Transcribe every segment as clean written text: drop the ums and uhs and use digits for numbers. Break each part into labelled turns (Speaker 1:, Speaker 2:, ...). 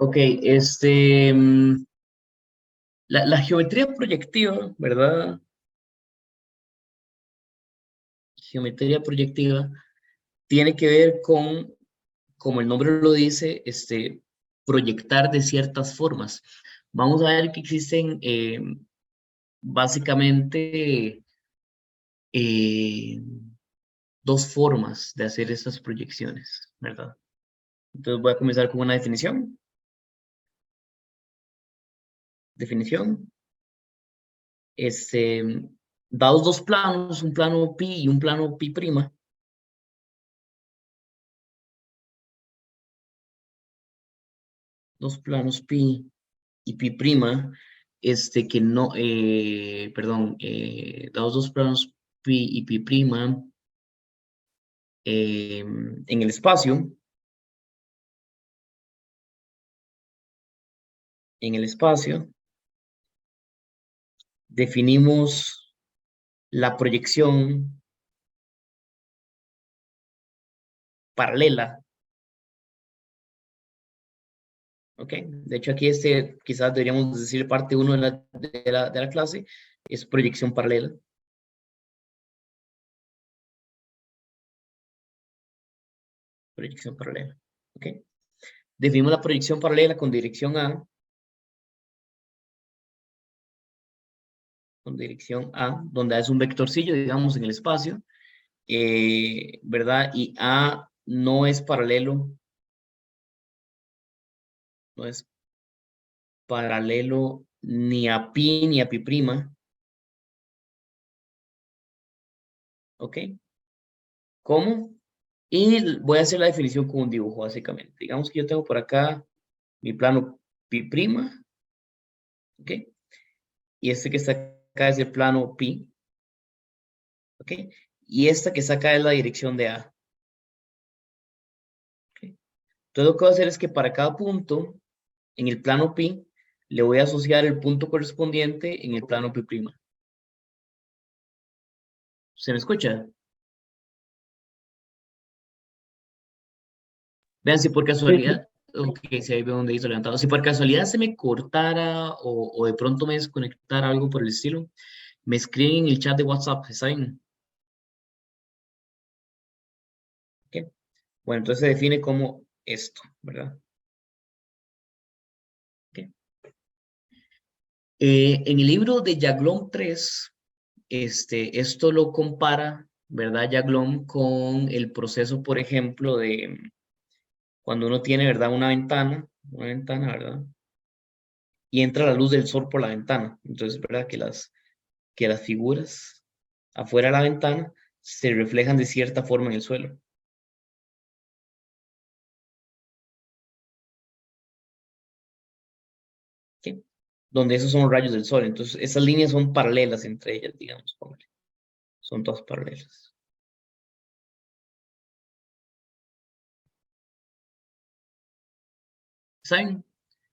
Speaker 1: Ok, la geometría proyectiva, ¿verdad? Geometría proyectiva tiene que ver con, como el nombre lo dice, proyectar de ciertas formas. Vamos a ver que existen básicamente eh, dos formas de hacer estas proyecciones, ¿verdad? Entonces voy a comenzar con una definición. Definición. Este, dados dos planos, un plano pi y un plano pi prima, dos planos pi y pi prima, que no, perdón, dados dos planos pi y pi prima en el espacio, definimos la proyección paralela, ¿ok? De hecho, aquí quizás deberíamos decir parte uno de la clase, es proyección paralela, proyección paralela, ¿ok? Definimos la proyección paralela con dirección A, donde A es un vectorcillo, digamos, en el espacio, ¿verdad? Y A no es paralelo ni a pi ni a pi prima, ¿ok? ¿Cómo? Y voy a hacer la definición con un dibujo, básicamente. Digamos que yo tengo por acá mi plano pi prima, ¿ok? Y este que está acá es el plano pi, ¿ok? Y esta que está acá es la dirección de A, ¿ok? Entonces lo que voy a hacer es que para cada punto en el plano pi, le voy a asociar el punto correspondiente en el plano pi prima. ¿Se me escucha? Vean si por
Speaker 2: Sí, sí.
Speaker 1: casualidad, ok, si ahí veo un dedito levantado, si por casualidad se me cortara o de pronto me desconectara algo por el estilo, me escriben en el chat de WhatsApp, ¿está bien? Ok. Bueno, entonces se define como esto, ¿verdad? Ok. En el libro de Jaglom 3, esto lo compara, ¿verdad? Jaglom con el proceso, por ejemplo, de cuando uno tiene, ¿verdad? Una ventana, ¿verdad? Y entra la luz del sol por la ventana. Entonces, ¿verdad? Que las figuras afuera de la ventana se reflejan de cierta forma en el suelo. ¿Sí? Donde esos son los rayos del sol. Entonces, esas líneas son paralelas entre ellas, digamos, póngale. Son todas paralelas. ¿Saben?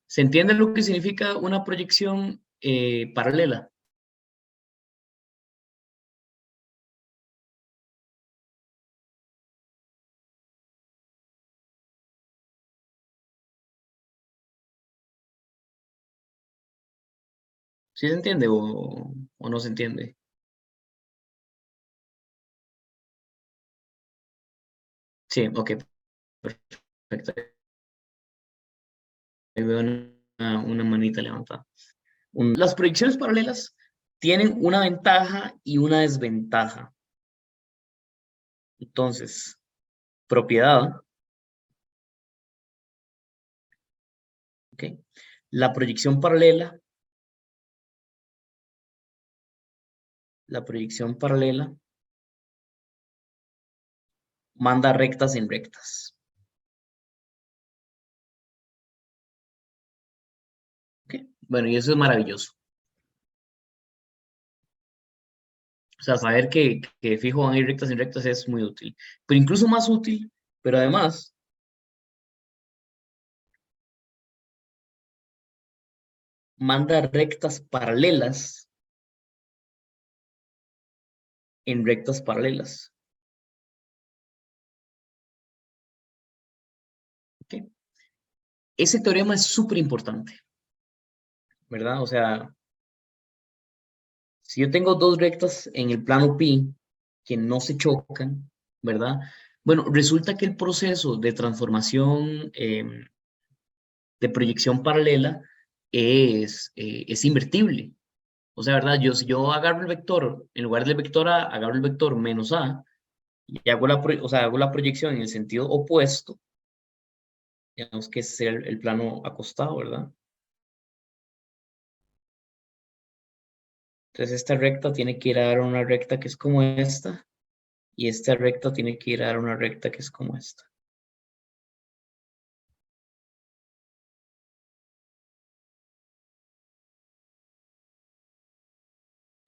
Speaker 1: ¿Se entiende lo que significa una proyección paralela? ¿Sí se entiende o no se entiende? Sí, ok, perfecto. Ahí veo una manita levantada. Las proyecciones paralelas tienen una ventaja y una desventaja. Entonces, propiedad, ¿ok? La proyección paralela, la proyección paralela manda rectas en rectas, ¿ok? Bueno, y eso es maravilloso. O sea, saber que fijo van a ir rectas en rectas es muy útil. Pero incluso más útil, pero además manda rectas paralelas en rectas paralelas, ¿ok? Ese teorema es súper importante, ¿verdad? O sea, si yo tengo dos rectas en el plano pi que no se chocan, ¿verdad? Bueno, resulta que el proceso de transformación de proyección paralela es invertible. O sea, ¿verdad? Si yo agarro el vector, en lugar del vector A, agarro el vector menos A y hago o sea, hago la proyección en el sentido opuesto, digamos que es el plano acostado, ¿verdad? Entonces esta recta tiene que ir a dar una recta que es como esta, y esta recta tiene que ir a dar una recta que es como esta.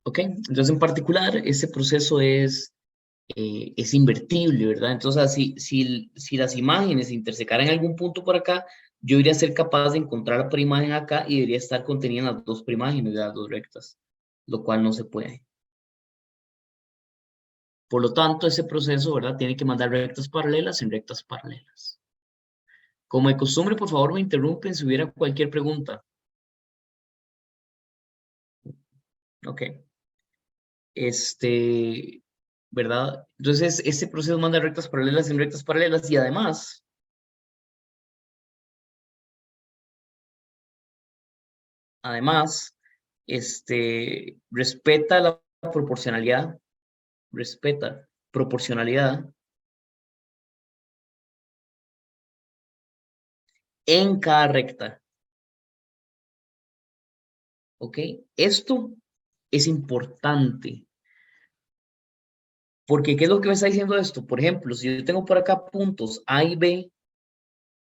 Speaker 1: ¿Ok? Entonces en particular, ese proceso es invertible, ¿verdad? Entonces, si las imágenes se intersecaran en algún punto por acá, yo iría a ser capaz de encontrar la imagen acá y debería estar contenida en las dos imágenes de las dos rectas, lo cual no se puede. Por lo tanto, ese proceso, ¿verdad? Tiene que mandar rectas paralelas en rectas paralelas. Como de costumbre, por favor, me interrumpen si hubiera cualquier pregunta. Ok. ¿Verdad? Entonces, este proceso manda rectas paralelas en rectas paralelas y además, respeta la proporcionalidad, respeta proporcionalidad en cada recta, ¿ok? Esto es importante, porque ¿qué es lo que me está diciendo esto? Por ejemplo, si yo tengo por acá puntos A y B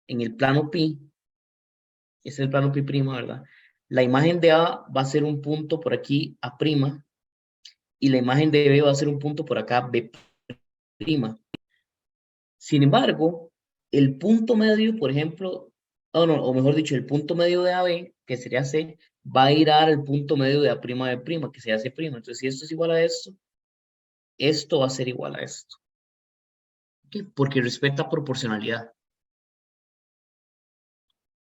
Speaker 1: en el plano pi, ese es el plano pi prima, ¿verdad? La imagen de A va a ser un punto por aquí A prima, y la imagen de B va a ser un punto por acá B prima. Sin embargo, el punto medio, por ejemplo, o mejor dicho, el punto medio de AB, que sería C, va a ir a dar el punto medio de A' de prima, que sería C'. Entonces, si esto es igual a esto va a ser igual a esto. ¿Ok? Porque respeta proporcionalidad.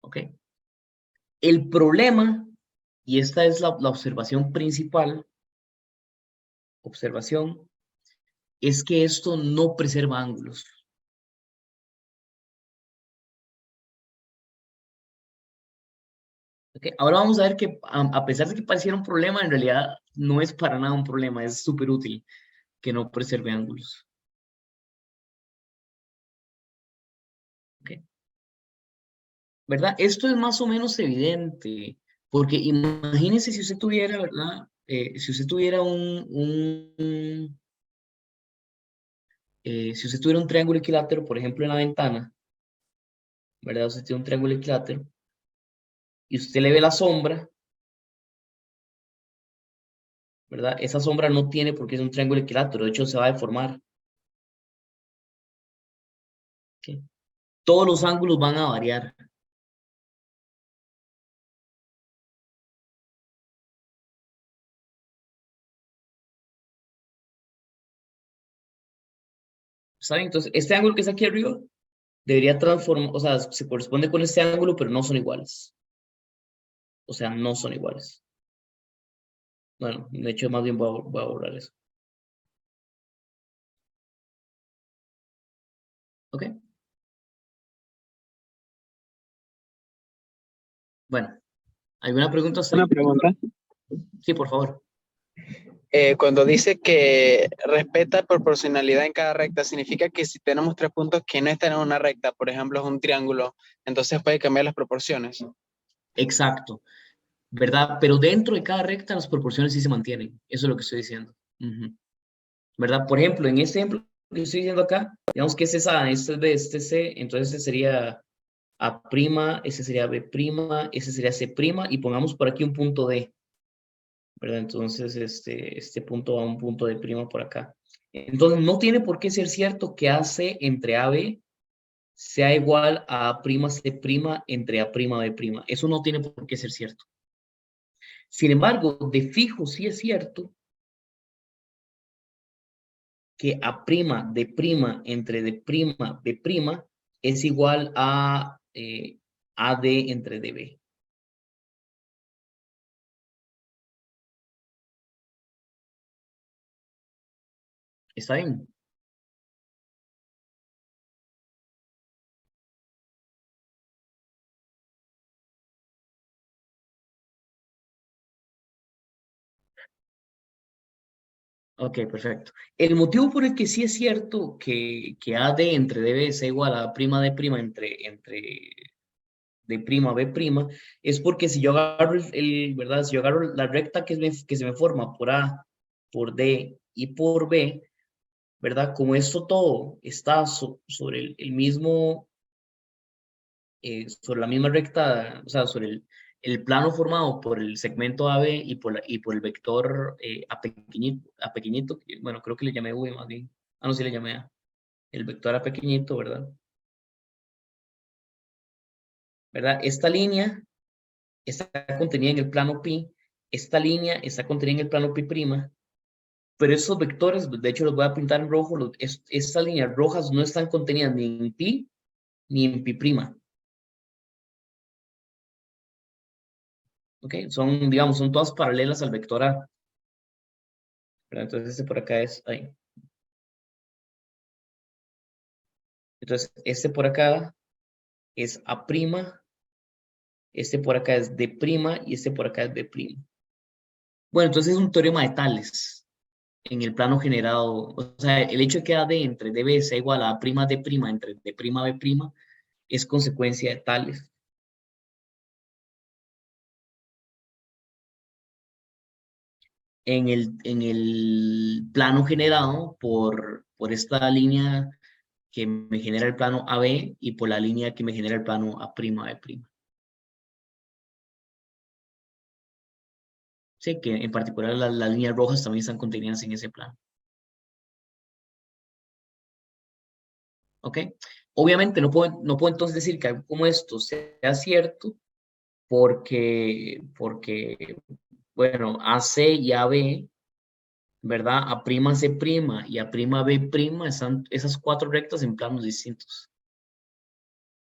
Speaker 1: ¿Ok? El problema, y esta es la observación principal, observación, es que esto no preserva ángulos. ¿Ok? Ahora vamos a ver que a pesar de que pareciera un problema, en realidad no es para nada un problema, es súper útil que no preserve ángulos. ¿Ok? ¿Verdad? Esto es más o menos evidente, porque imagínese si usted tuviera, ¿verdad? Si usted tuviera si usted tuviera un triángulo equilátero, por ejemplo, en la ventana, ¿verdad? Usted tiene un triángulo equilátero y usted le ve la sombra, ¿verdad? Esa sombra no tiene por qué ser un triángulo equilátero, de hecho se va a deformar. ¿Ok? Todos los ángulos van a variar. ¿Saben? Entonces, este ángulo que está aquí arriba debería transformar, o sea, se corresponde con este ángulo, pero no son iguales. O sea, no son iguales. Bueno, de hecho, más bien voy a borrar eso. ¿Ok? Bueno, ¿alguna pregunta hasta
Speaker 2: Una
Speaker 1: ahí?
Speaker 2: pregunta.
Speaker 1: Sí, por favor.
Speaker 2: Cuando dice que respeta proporcionalidad en cada recta, significa que si tenemos tres puntos que no están en una recta, por ejemplo, es un triángulo, entonces puede cambiar las proporciones.
Speaker 1: Exacto, ¿verdad? Pero dentro de cada recta las proporciones sí se mantienen. Eso es lo que estoy diciendo. Ujú. ¿Verdad? Por ejemplo, en este ejemplo que estoy diciendo acá, digamos que este es A, este es B, este es C, entonces este sería A', ese sería B', ese sería C', y pongamos por aquí un punto D, ¿verdad? Entonces este punto va a un punto de prima por acá. Entonces no tiene por qué ser cierto que AC entre AB sea igual a A'C' entre A'B'. Eso no tiene por qué ser cierto. Sin embargo, de fijo sí es cierto que A'D' entre D'B' es igual a AD entre DB. ¿Está bien? Ok, perfecto. El motivo por el que sí es cierto que AD entre DB es igual a prima D prima entre D prima B prima, es porque si yo agarro ¿verdad? Si yo agarro la recta que se me forma por A, por D y por B, ¿verdad? Como esto todo está sobre el mismo, sobre la misma recta, o sea, sobre el plano formado por el segmento AB y por el vector A pequeñito, bueno, creo que le llamé V más bien. Ah, no, sí le llamé A. El vector A pequeñito, ¿verdad? ¿Verdad? Esta línea está contenida en el plano pi, esta línea está contenida en el plano pi prima, pero estos vectores, de hecho los voy a pintar en rojo, estas líneas rojas no están contenidas ni en pi ni en pi prima, ¿ok? Son, digamos, son todas paralelas al vector A, ¿verdad? Entonces este por acá es ahí. Entonces este por acá es A prima, este por acá es D prima y este por acá es B prima. Bueno, entonces es un teorema de Tales en el plano generado. O sea, el hecho de que AD entre DB sea igual a A prima D prima entre D prima B prima es consecuencia de Tales. En el plano generado por esta línea que me genera el plano AB y por la línea que me genera el plano A prima B prima. Sí, que en particular las líneas rojas también están contenidas en ese plano. ¿Ok? Obviamente no puedo entonces decir que algo como esto sea cierto porque bueno, AC y AB, ¿verdad? A prima C prima y A prima B prima están esas cuatro rectas en planos distintos,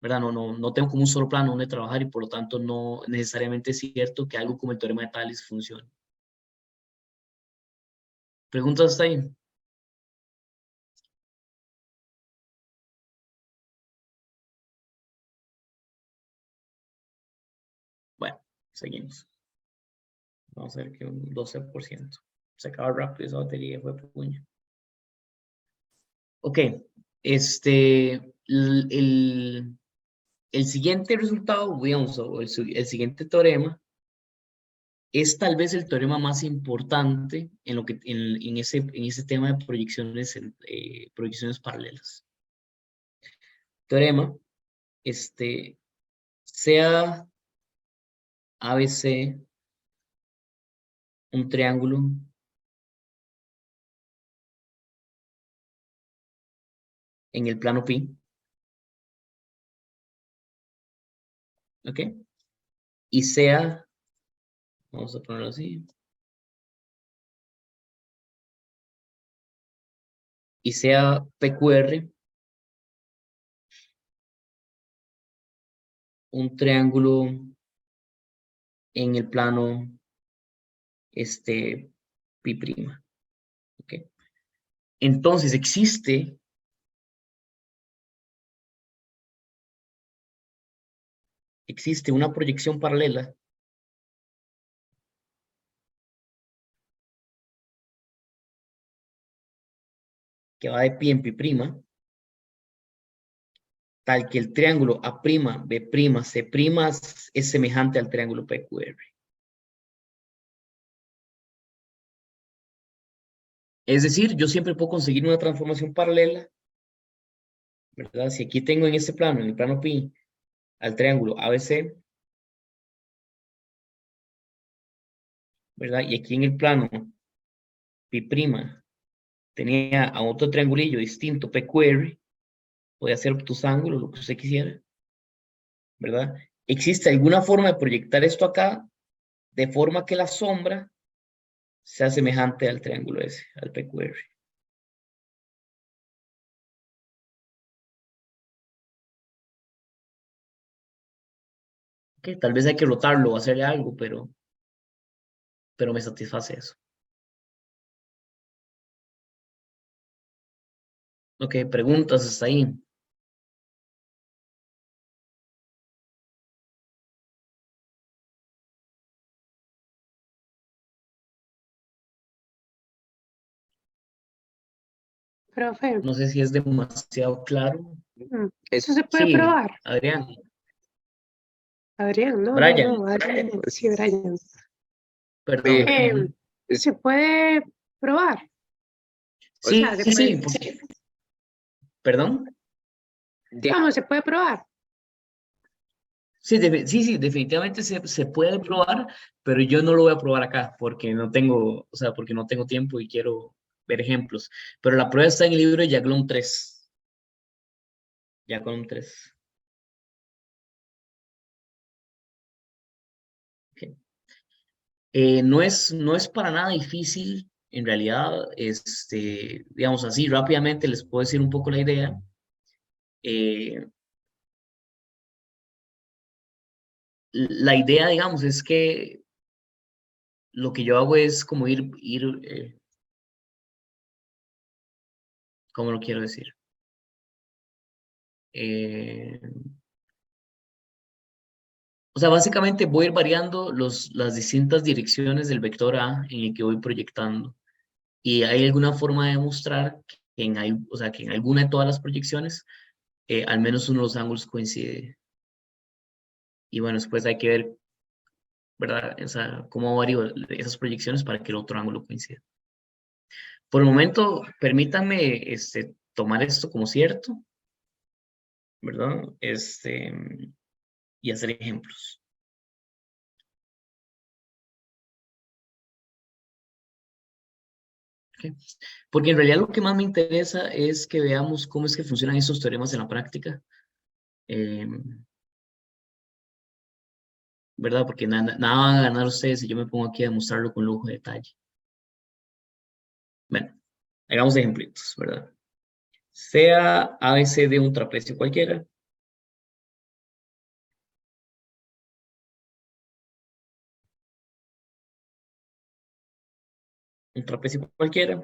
Speaker 1: ¿verdad? No tengo como un solo plano donde trabajar y por lo tanto no necesariamente es cierto que algo como el teorema de Tales funcione. ¿Preguntas hasta ahí? Bueno, seguimos. Vamos a ver que un 12%. Se acaba rápido esa batería, fue puño. Ok, este, el siguiente resultado, digamos, o el siguiente teorema, es tal vez el teorema más importante en ese tema de proyecciones paralelas. Teorema, sea ABC un triángulo en el plano pi, ¿ok? Y sea, vamos a ponerlo así, y sea PQR un triángulo en el plano pi prima, ¿ok? Entonces existe una proyección paralela que va de pi en pi prima, tal que el triángulo A', B', C' es semejante al triángulo PQR. Es decir, yo siempre puedo conseguir una transformación paralela, ¿verdad? Si aquí tengo en este plano, en el plano pi, al triángulo ABC, ¿verdad? Y aquí en el plano pi' tenía a otro triangulillo distinto, PQR, podía hacer obtus ángulos, lo que usted quisiera, ¿verdad? ¿Existe alguna forma de proyectar esto acá de forma que la sombra sea semejante al triángulo ese, al PQR? Ok, tal vez hay que rotarlo o hacerle algo, pero me satisface eso. Ok, preguntas hasta ahí.
Speaker 3: Profe,
Speaker 1: No sé si es demasiado claro.
Speaker 3: eso se puede
Speaker 1: Sí,
Speaker 3: probar.
Speaker 1: Adrián.
Speaker 3: Adrián,
Speaker 1: Brian,
Speaker 3: no, Adrián, sí, Brian.
Speaker 1: perdón.
Speaker 3: Se puede probar. O
Speaker 1: Sí,
Speaker 3: sea, se
Speaker 1: sí,
Speaker 3: puede,
Speaker 1: perdón.
Speaker 3: digamos, se puede probar.
Speaker 1: Sí, sí, definitivamente se puede probar, pero yo no lo voy a probar acá porque no tengo, o sea, porque no tengo tiempo y quiero ver ejemplos. Pero la prueba está en el libro de Jaglom 3. Jaglom 3. Ok. No es para nada difícil, en realidad, digamos así, rápidamente les puedo decir un poco la idea. Eh, la idea, digamos, es que lo que yo hago es como ¿cómo lo quiero decir? Eh, o sea, básicamente voy a ir variando las distintas direcciones del vector A en el que voy proyectando. Y hay alguna forma de demostrar o sea, que en alguna de todas las proyecciones, al menos uno de los ángulos coincide. Y bueno, después hay que ver, ¿verdad? O sea, cómo varío esas proyecciones para que el otro ángulo coincida. Por el momento, permítanme tomar esto como cierto, ¿verdad? Y hacer ejemplos. ¿Ok? Porque en realidad lo que más me interesa es que veamos cómo es que funcionan estos teoremas en la práctica, eh, ¿verdad? Porque nada van a ganar ustedes si yo me pongo aquí a demostrarlo con lujo de detalle. Bueno, hagamos ejemplitos, ¿verdad? Sea ABC de un trapecio cualquiera, un trapecio cualquiera,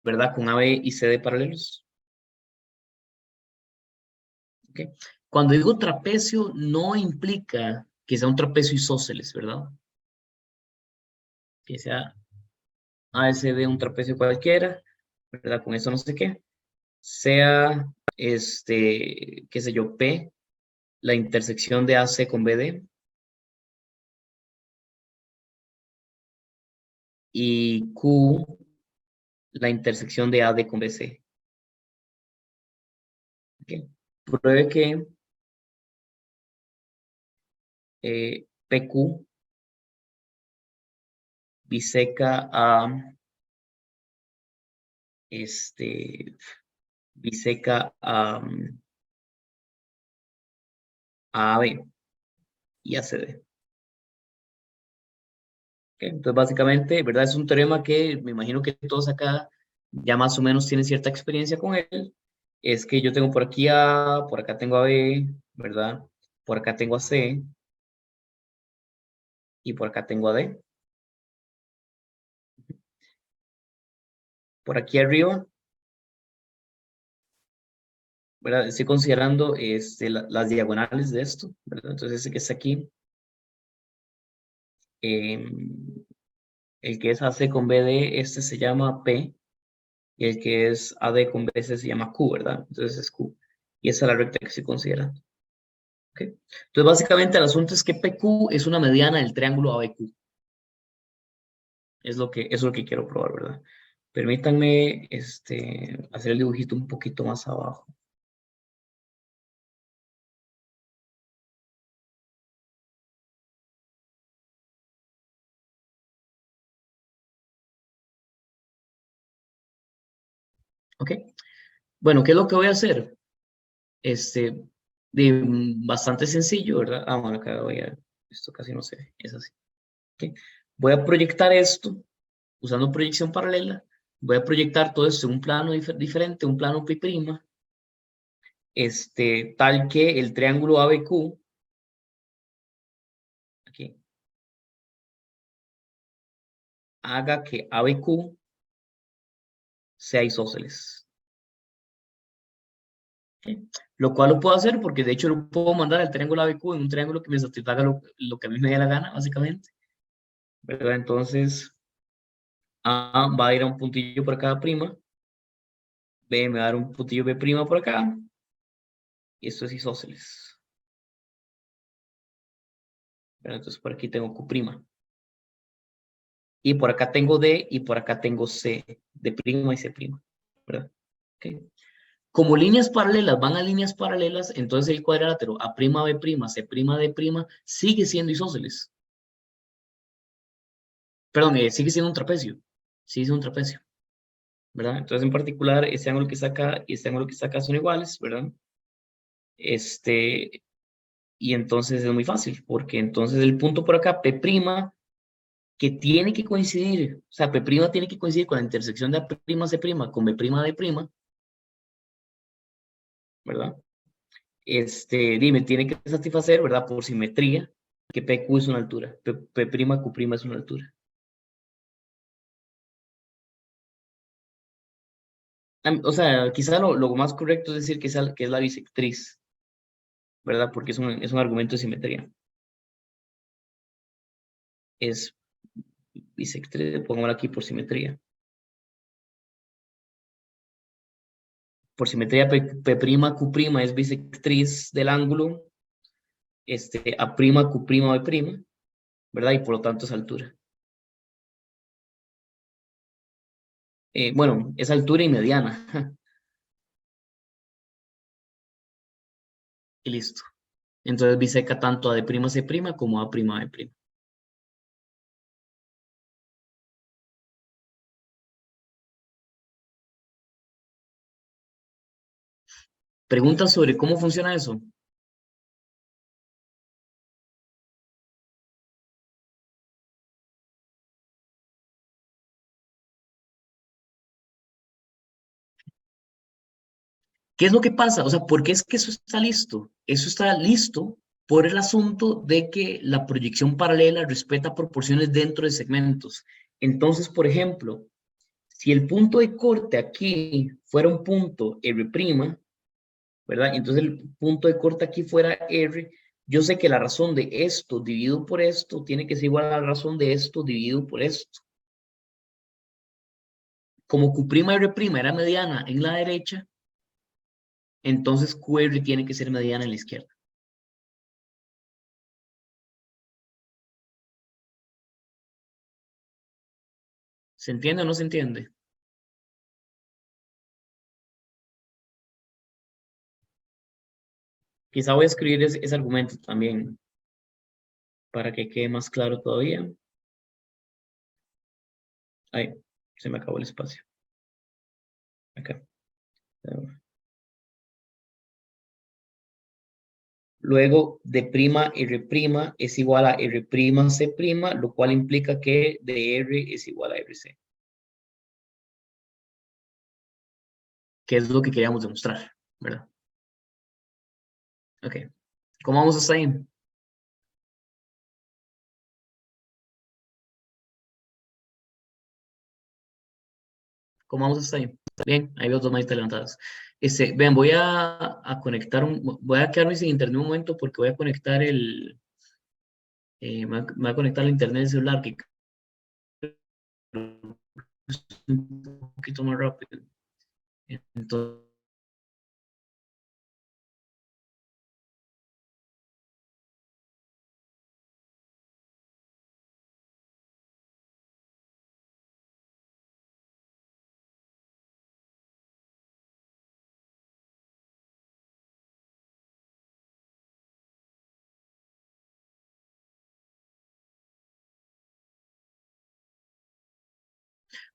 Speaker 1: ¿verdad? Con AB y CD paralelos. ¿Ok? Cuando digo trapecio, no implica que sea un trapecio isósceles, ¿verdad? Que sea ASD un trapecio cualquiera, ¿verdad? Con eso no sé qué. Sea, qué sé yo, P, la intersección de AC con BD, y Q, la intersección de AD con BC. ¿Ok? Pruebe que PQ biseca este, biseca a AB y a CD. ¿Ok? Entonces, básicamente, ¿verdad? Es un teorema que me imagino que todos acá ya más o menos tienen cierta experiencia con él. Es que yo tengo por aquí A, por acá tengo a B, ¿verdad? Por acá tengo a C y por acá tengo a D. Por aquí arriba, ¿verdad? Estoy considerando las diagonales de esto, ¿verdad? Entonces, ese que está aquí, em, el que es AC con BD, este se llama P, y el que es AD con BC se llama Q, ¿verdad? Entonces es Q. Y esa es la recta que estoy considerando. ¿Ok? Entonces, básicamente el asunto es que PQ es una mediana del triángulo ABQ. Es lo que quiero probar, ¿verdad? Permítanme hacer el dibujito un poquito más abajo. ¿Ok? Bueno, ¿qué es lo que voy a hacer? Bastante sencillo, ¿verdad? Ah, bueno, acá esto casi no se ve, es así. ¿Ok? Voy a proyectar esto usando proyección paralela. Voy a proyectar todo esto en un plano diferente, un plano pi', tal que el triángulo ABQ haga que A, B, Q sea isósceles. ¿Ok? Lo cual lo puedo hacer porque de hecho lo puedo mandar al triángulo ABQ en un triángulo que me satisfaga lo que a mí me dé la gana, básicamente. ¿Verdad? Entonces, A va a ir a un puntillo por acá, prima. B me va a dar un puntillo B' por acá. Y esto es isósceles. ¿Verdad? Entonces, por aquí tengo Q'. Y por acá tengo D y por acá tengo C. D' y C'. ¿Verdad? Ok. Como líneas paralelas van a líneas paralelas, entonces el cuadrilátero A', B', C', D' sigue siendo isósceles. Perdón, sigue siendo un trapecio. Sigue siendo un trapecio. ¿Verdad? Entonces, en particular, este ángulo que está acá y este ángulo que está acá son iguales, ¿verdad? Y entonces es muy fácil, porque entonces el punto por acá, P', que tiene que coincidir, o sea, P' tiene que coincidir con la intersección de A', C' con B', D', ¿verdad? Dime, tiene que satisfacer, ¿verdad? Por simetría, que PQ es una altura, P', Q' es una altura. O sea, quizá lo más correcto es decir que es la bisectriz, ¿verdad? Porque es un argumento de simetría. Es bisectriz, pongámoslo aquí por simetría. Por simetría, P', Q' es bisectriz del ángulo, A', Q', B', ¿verdad? Y por lo tanto es altura. Bueno, es altura y mediana. Y listo. Entonces biseca tanto a D', C' como a' B'. ¿Preguntas sobre cómo funciona eso? ¿Qué es lo que pasa? O sea, ¿por qué es que eso está listo? Eso está listo por el asunto de que la proyección paralela respeta proporciones dentro de segmentos. Entonces, por ejemplo, si el punto de corte aquí fuera un punto R', ¿verdad? Entonces el punto de corte aquí fuera R, yo sé que la razón de esto dividido por esto tiene que ser igual a la razón de esto dividido por esto. Como Q'R' era mediana en la derecha, entonces QR tiene que ser mediana en la izquierda. ¿Se entiende o no se entiende? Quizá voy a escribir ese argumento también para que quede más claro todavía. Ahí, se me acabó el espacio. Acá. Luego, d'R' es igual a R'C', lo cual implica que dr es igual a Rc, que es lo que queríamos demostrar, ¿verdad? Ok. ¿Cómo vamos hasta ahí? ¿Cómo vamos hasta ahí? Bien, ahí veo dos manitas levantadas. Vean, voy a quedarme sin internet un momento porque voy a conectar me voy a conectar al internet del celular, que es un poquito más rápido. Entonces,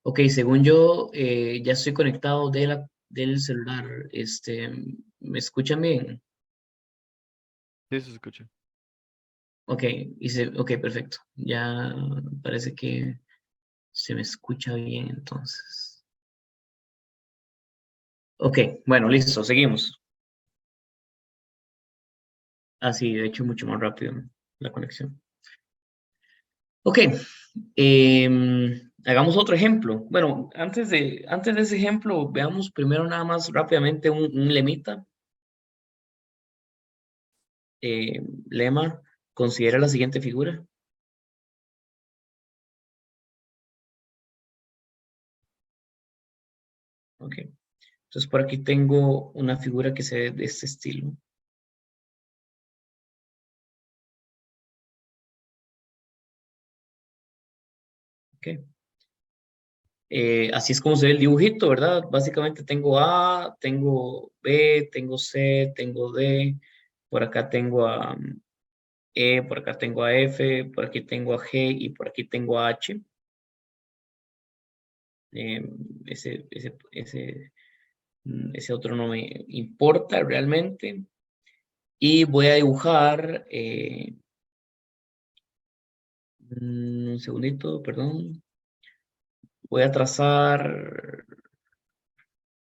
Speaker 1: ok, según yo, ya estoy conectado del celular. ¿Me escuchan bien?
Speaker 4: Sí, se escucha.
Speaker 1: Ok, ok, perfecto. Ya parece que se me escucha bien entonces. Ok, bueno, listo, seguimos. Así, de hecho, mucho más rápido, ¿no? La conexión. Ok, Hagamos otro ejemplo. Bueno, antes de ese ejemplo, veamos primero nada más rápidamente un lemita. Lema, considera la siguiente figura. Ok. Entonces por aquí tengo una figura que se ve de este estilo. Ok. Así es como se ve el dibujito, ¿verdad? Básicamente tengo A, tengo B, tengo C, tengo D, por acá tengo a E, por acá tengo a F, por aquí tengo a G y por aquí tengo a H. Eh, ese otro no me importa realmente. Y voy a dibujar, un segundito, perdón. Voy a trazar.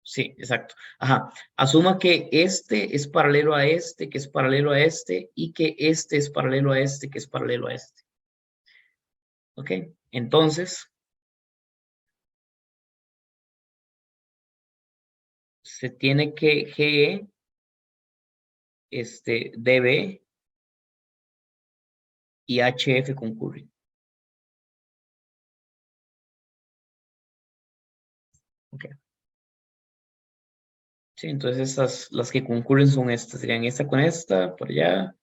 Speaker 1: Sí, exacto. Ajá. Asuma que este es paralelo a este, que es paralelo a este, y que este es paralelo a este, que es paralelo a este. ¿Ok? Entonces, se tiene que GE, DB y HF concurren. ¿Ok? Sí, entonces las que concurren son estas. Serían esta con esta, por allá,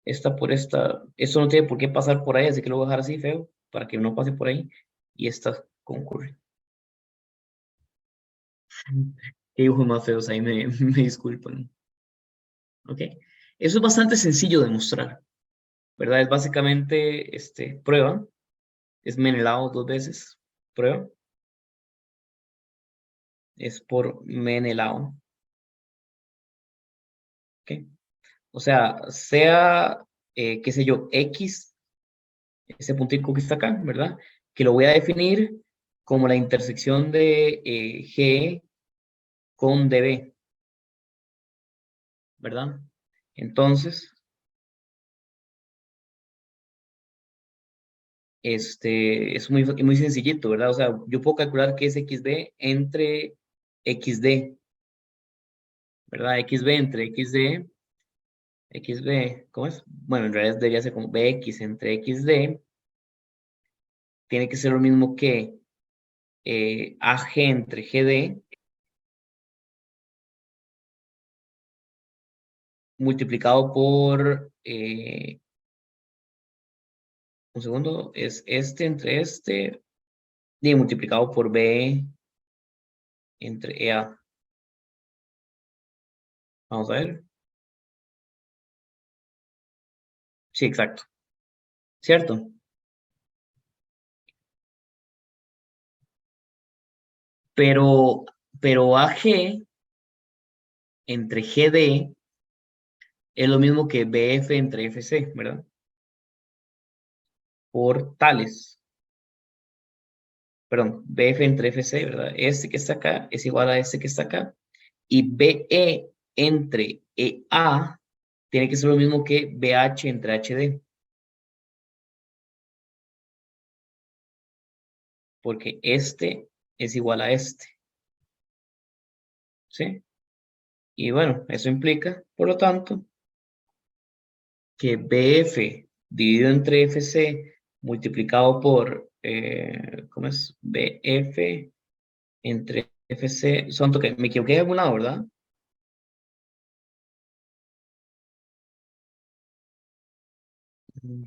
Speaker 1: esta por esta. Esto no tiene por qué pasar por ahí, así que lo voy a dejar así feo, para que no pase por ahí. Y estas concurren. Qué dibujos más feos, ahí me disculpan. ¿Ok? Eso es bastante sencillo de mostrar, ¿verdad? Es básicamente, prueba, es Menelao 2 veces, prueba, es por Menelao, ¿ok? O sea, qué sé yo, X, ese puntico que está acá, ¿verdad? Que lo voy a definir como la intersección de G con DB, ¿verdad? Entonces, es muy sencillito, ¿verdad? O sea, yo puedo calcular que es XB entre XD, ¿verdad? XB entre XB, ¿cómo es? Bueno, en realidad debería ser como BX entre XD, tiene que ser lo mismo que AG entre GD multiplicado por, un segundo, es este entre este, y multiplicado por B entre EA. Vamos a ver. Sí, exacto. ¿Cierto? Pero, pero AG entre GD es lo mismo que BF entre FC, ¿verdad? Por tales. Perdón, BF entre FC, ¿verdad? Este que está acá es igual a este que está acá. Y BE entre EA tiene que ser lo mismo que BH entre HD. Porque este es igual a este. ¿Sí? Y bueno, eso implica, por lo tanto, que BF dividido entre FC multiplicado por, ¿cómo es? BF entre FC, son que me equivoqué de algún lado, ¿verdad?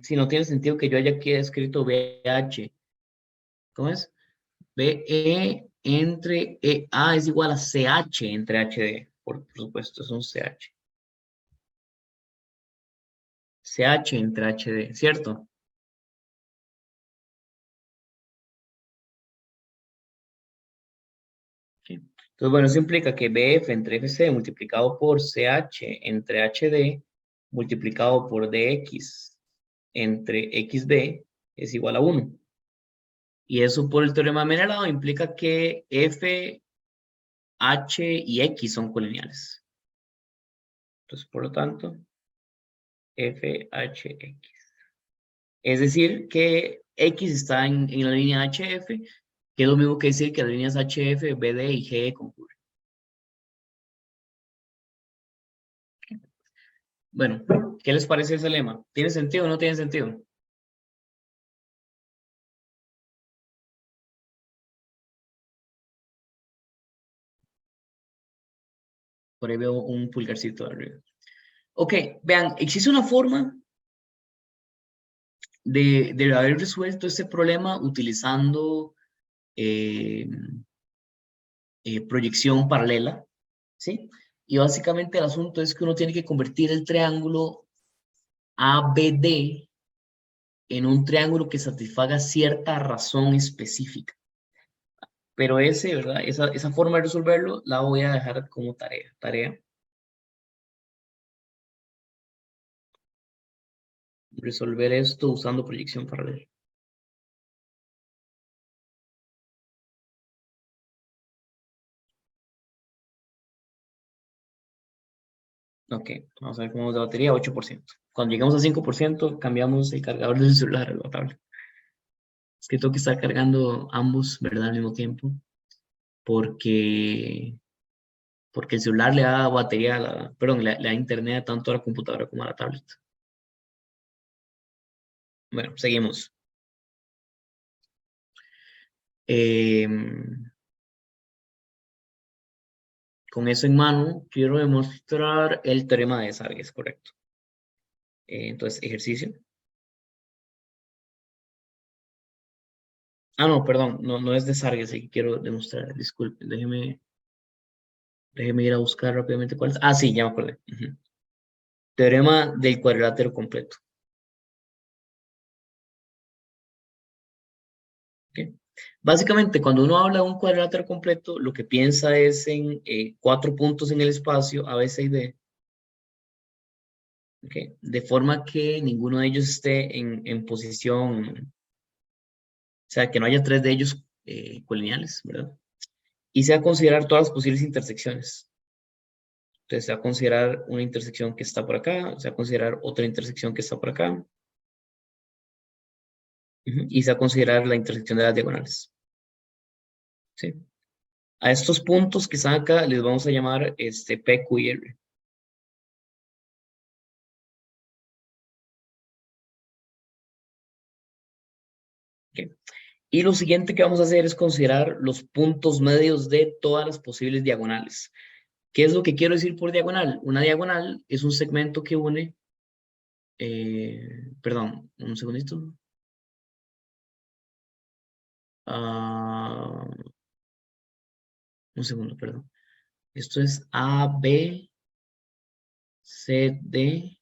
Speaker 1: Si no tiene sentido que yo haya aquí escrito BH, ¿cómo es? BE entre EA es igual a CH entre HD, por supuesto, es un CH. CH entre HD, ¿cierto? Sí. Entonces, bueno, eso implica que BF entre FC multiplicado por CH entre HD multiplicado por DX entre XB es igual a 1. Y eso por el teorema de Menelao implica que F, H y X son colineales. Entonces, por lo tanto, F, H, X. Es decir, que X está en la línea HF, que es lo mismo que decir que las líneas HF, BD y GE concurren. Bueno, ¿qué les parece ese lema? ¿Tiene sentido o no tiene sentido? Por ahí veo un pulgarcito arriba. Ok, vean, existe una forma de haber resuelto este problema utilizando eh, proyección paralela, ¿sí? Y básicamente el asunto es que uno tiene que convertir el triángulo ABD en un triángulo que satisfaga cierta razón específica. Pero ese, ¿verdad? Esa forma de resolverlo la voy a dejar como tarea. Resolver esto usando proyección paralela. Ok, vamos a ver cómo vamos de batería, 8%. Cuando llegamos a 5%, cambiamos el cargador del celular a la tablet. Es que tengo que estar cargando ambos, ¿verdad? Al mismo tiempo, porque, porque el celular le da batería, perdón, le da internet tanto a la computadora como a la tablet. Bueno, seguimos. Con eso en mano, quiero demostrar el teorema de Desargues, correcto. Entonces, ejercicio. Ah, no, perdón, no es Desargues el que quiero demostrar, disculpen, déjeme ir a buscar rápidamente cuál es. Ah, sí, ya me acordé. Ujú. Teorema del cuadrilátero completo. ¿Ok? Básicamente, cuando uno habla de un cuadrilátero completo, lo que piensa es en 4 puntos en el espacio, A, B, C y D. ¿Ok? De forma que ninguno de ellos esté en posición, o sea, que no haya 3 de ellos colineales, ¿verdad? Y se va a considerar todas las posibles intersecciones. Entonces, se va a considerar una intersección que está por acá, se va a considerar otra intersección que está por acá, y se va a considerar la intersección de las diagonales. ¿Sí? A estos puntos que están acá les vamos a llamar P, Q y R. ¿Ok? Y lo siguiente que vamos a hacer es considerar los puntos medios de todas las posibles diagonales. ¿Qué es lo que quiero decir por diagonal? Una diagonal es un segmento que une, perdón, un segundito. Ah, un segundo, perdón. Esto es A, B, C, D.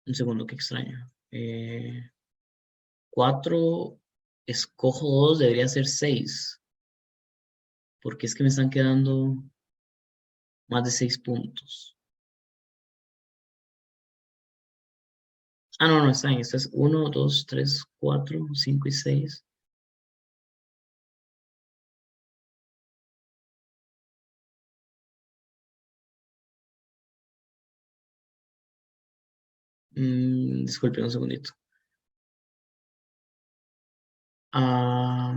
Speaker 1: Un segundo, qué extraño. 4, escojo 2, debería ser 6. Porque es que me están quedando más de 6 puntos. Ah, no, está bien. Esto es 1, 2, 3, 4, 5 y 6. Disculpe un segundito. Ah,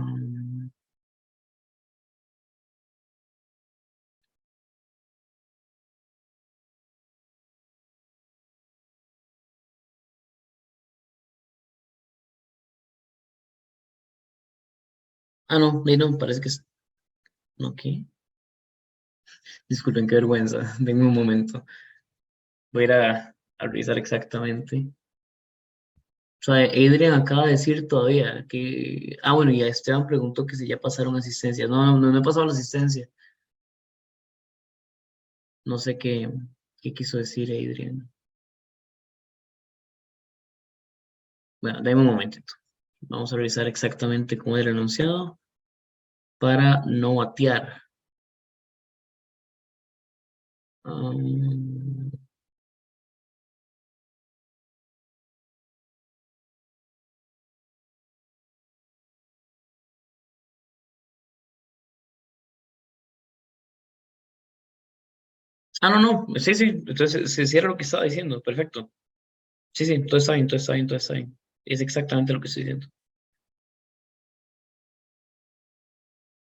Speaker 1: no, no, parece que es. Ok. Disculpen, qué vergüenza. Denme un momento. Voy a ir a revisar exactamente. O sea, Adrian acaba de decir todavía que. Ah, bueno, y a Esteban preguntó que si ya pasaron asistencia. No he pasado la asistencia. No sé qué quiso decir Adrian. Bueno, dame un momentito. Vamos a revisar exactamente cómo era el enunciado para no batear. Ah, no, no, sí, sí, entonces se cierra lo que estaba diciendo, perfecto. Sí, sí, todo está bien, todo está bien, todo está bien. Es exactamente lo que estoy diciendo.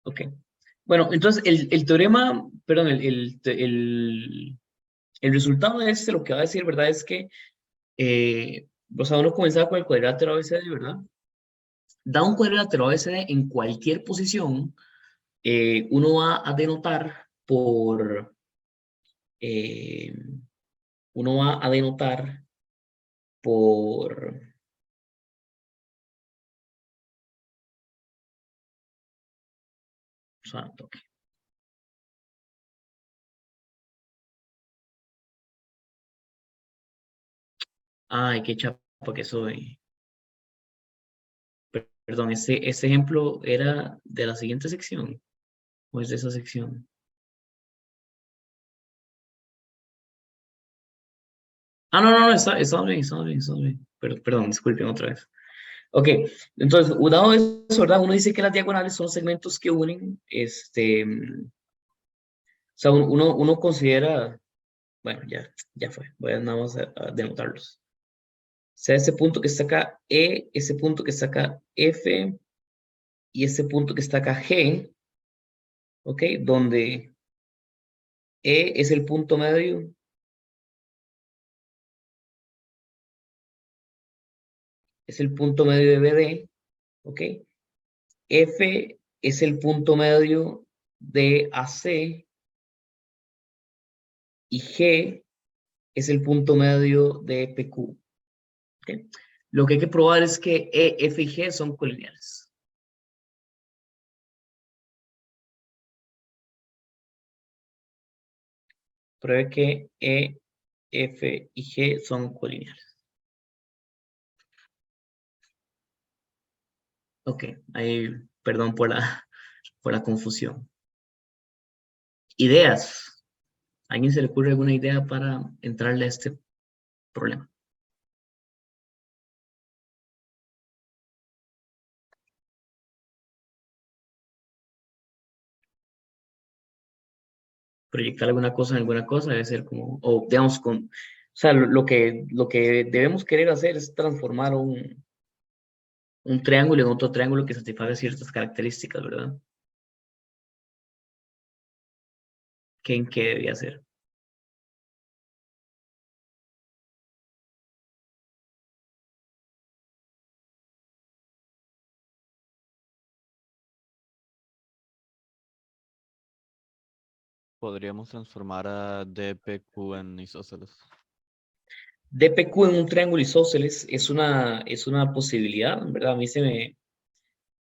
Speaker 1: Ok. Bueno, entonces el teorema, perdón, el resultado de este, lo que va a decir, ¿verdad? Es que, o sea, uno comenzaba con el cuadrilátero ABCD, ¿verdad? Da un cuadrilátero ABCD en cualquier posición, uno va a denotar por, eh, uno va a denotar por, santo, ay, qué chapa que soy. Perdón, ese ejemplo era de la siguiente sección, o es de esa sección. Ah, no, no, no, está bien, está bien, está bien. Perdón, disculpen otra vez. Ok, entonces, dado eso, ¿verdad? Uno dice que las diagonales son segmentos que unen, o sea, uno considera, bueno, ya fue, voy a nada más a denotarlos. O sea, ese punto que está acá E, ese punto que está acá F, y ese punto que está acá G, ¿ok? Donde E es el punto medio, es el punto medio de BD, ¿ok? F es el punto medio de AC y G es el punto medio de PQ. ¿Okay? Lo que hay que probar es que E, F y G son colineales. Pruebe que E, F y G son colineales. Ok, ahí, perdón por la confusión. Ideas. ¿A alguien se le ocurre alguna idea para entrarle a este problema? Proyectar alguna cosa en alguna cosa debe ser como, o digamos, o sea, lo que debemos querer hacer es transformar un triángulo en otro triángulo que satisfaga ciertas características, ¿verdad? ¿En qué debería ser?
Speaker 4: Podríamos transformar a DPQ en isósceles.
Speaker 1: DPQ en un triángulo isósceles es una posibilidad, ¿verdad? A mí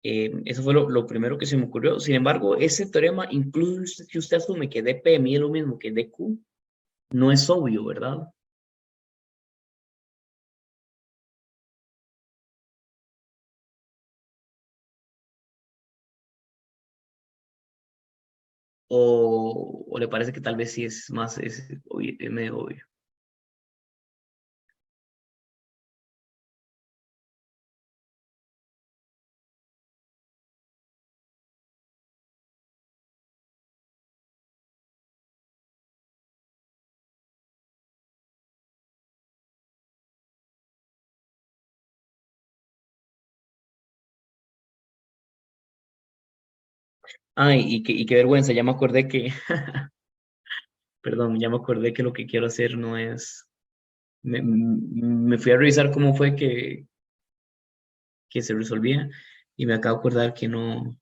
Speaker 1: eso fue lo primero que se me ocurrió. Sin embargo, ese teorema, incluso si usted asume que DP mide lo mismo que DQ, no es obvio, ¿verdad? O le parece que tal vez sí es más, es medio obvio. Ay, y qué vergüenza, ya me acordé que, perdón, ya me acordé que lo que quiero hacer no es, me fui a revisar cómo fue que se resolvía y me acabo de acordar que no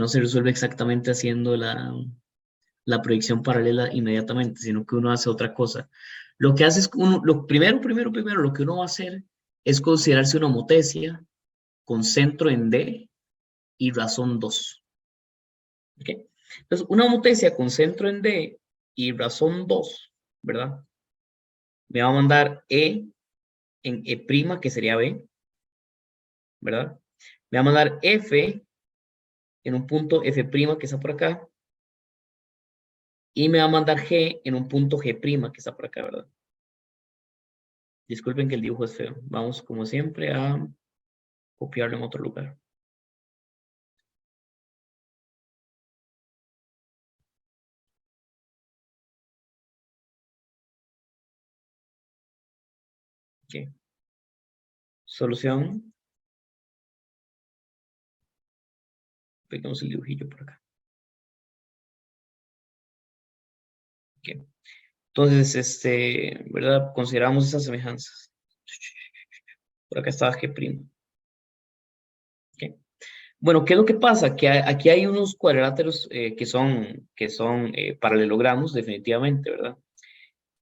Speaker 1: se resuelve exactamente haciendo la proyección paralela inmediatamente, sino que uno hace otra cosa. Lo que hace es, lo primero, lo que uno va a hacer es considerarse una motesia con centro en D y razón 2. ¿Okay? Entonces, una motesia con centro en D y razón 2, ¿verdad? Me va a mandar E en E', que sería B, ¿verdad? Me va a mandar F en un punto F', que está por acá, y me va a mandar G en un punto G', que está por acá, ¿verdad? Disculpen que el dibujo es feo. Vamos, como siempre, a copiarlo en otro lugar. Ok. Solución. Pegamos el dibujillo por acá. Ok. Entonces, ¿verdad? Consideramos esas semejanzas. Por acá estaba G'. Ok. Bueno, ¿qué es lo que pasa? Que aquí hay unos cuadriláteros que son paralelogramos, definitivamente, ¿verdad?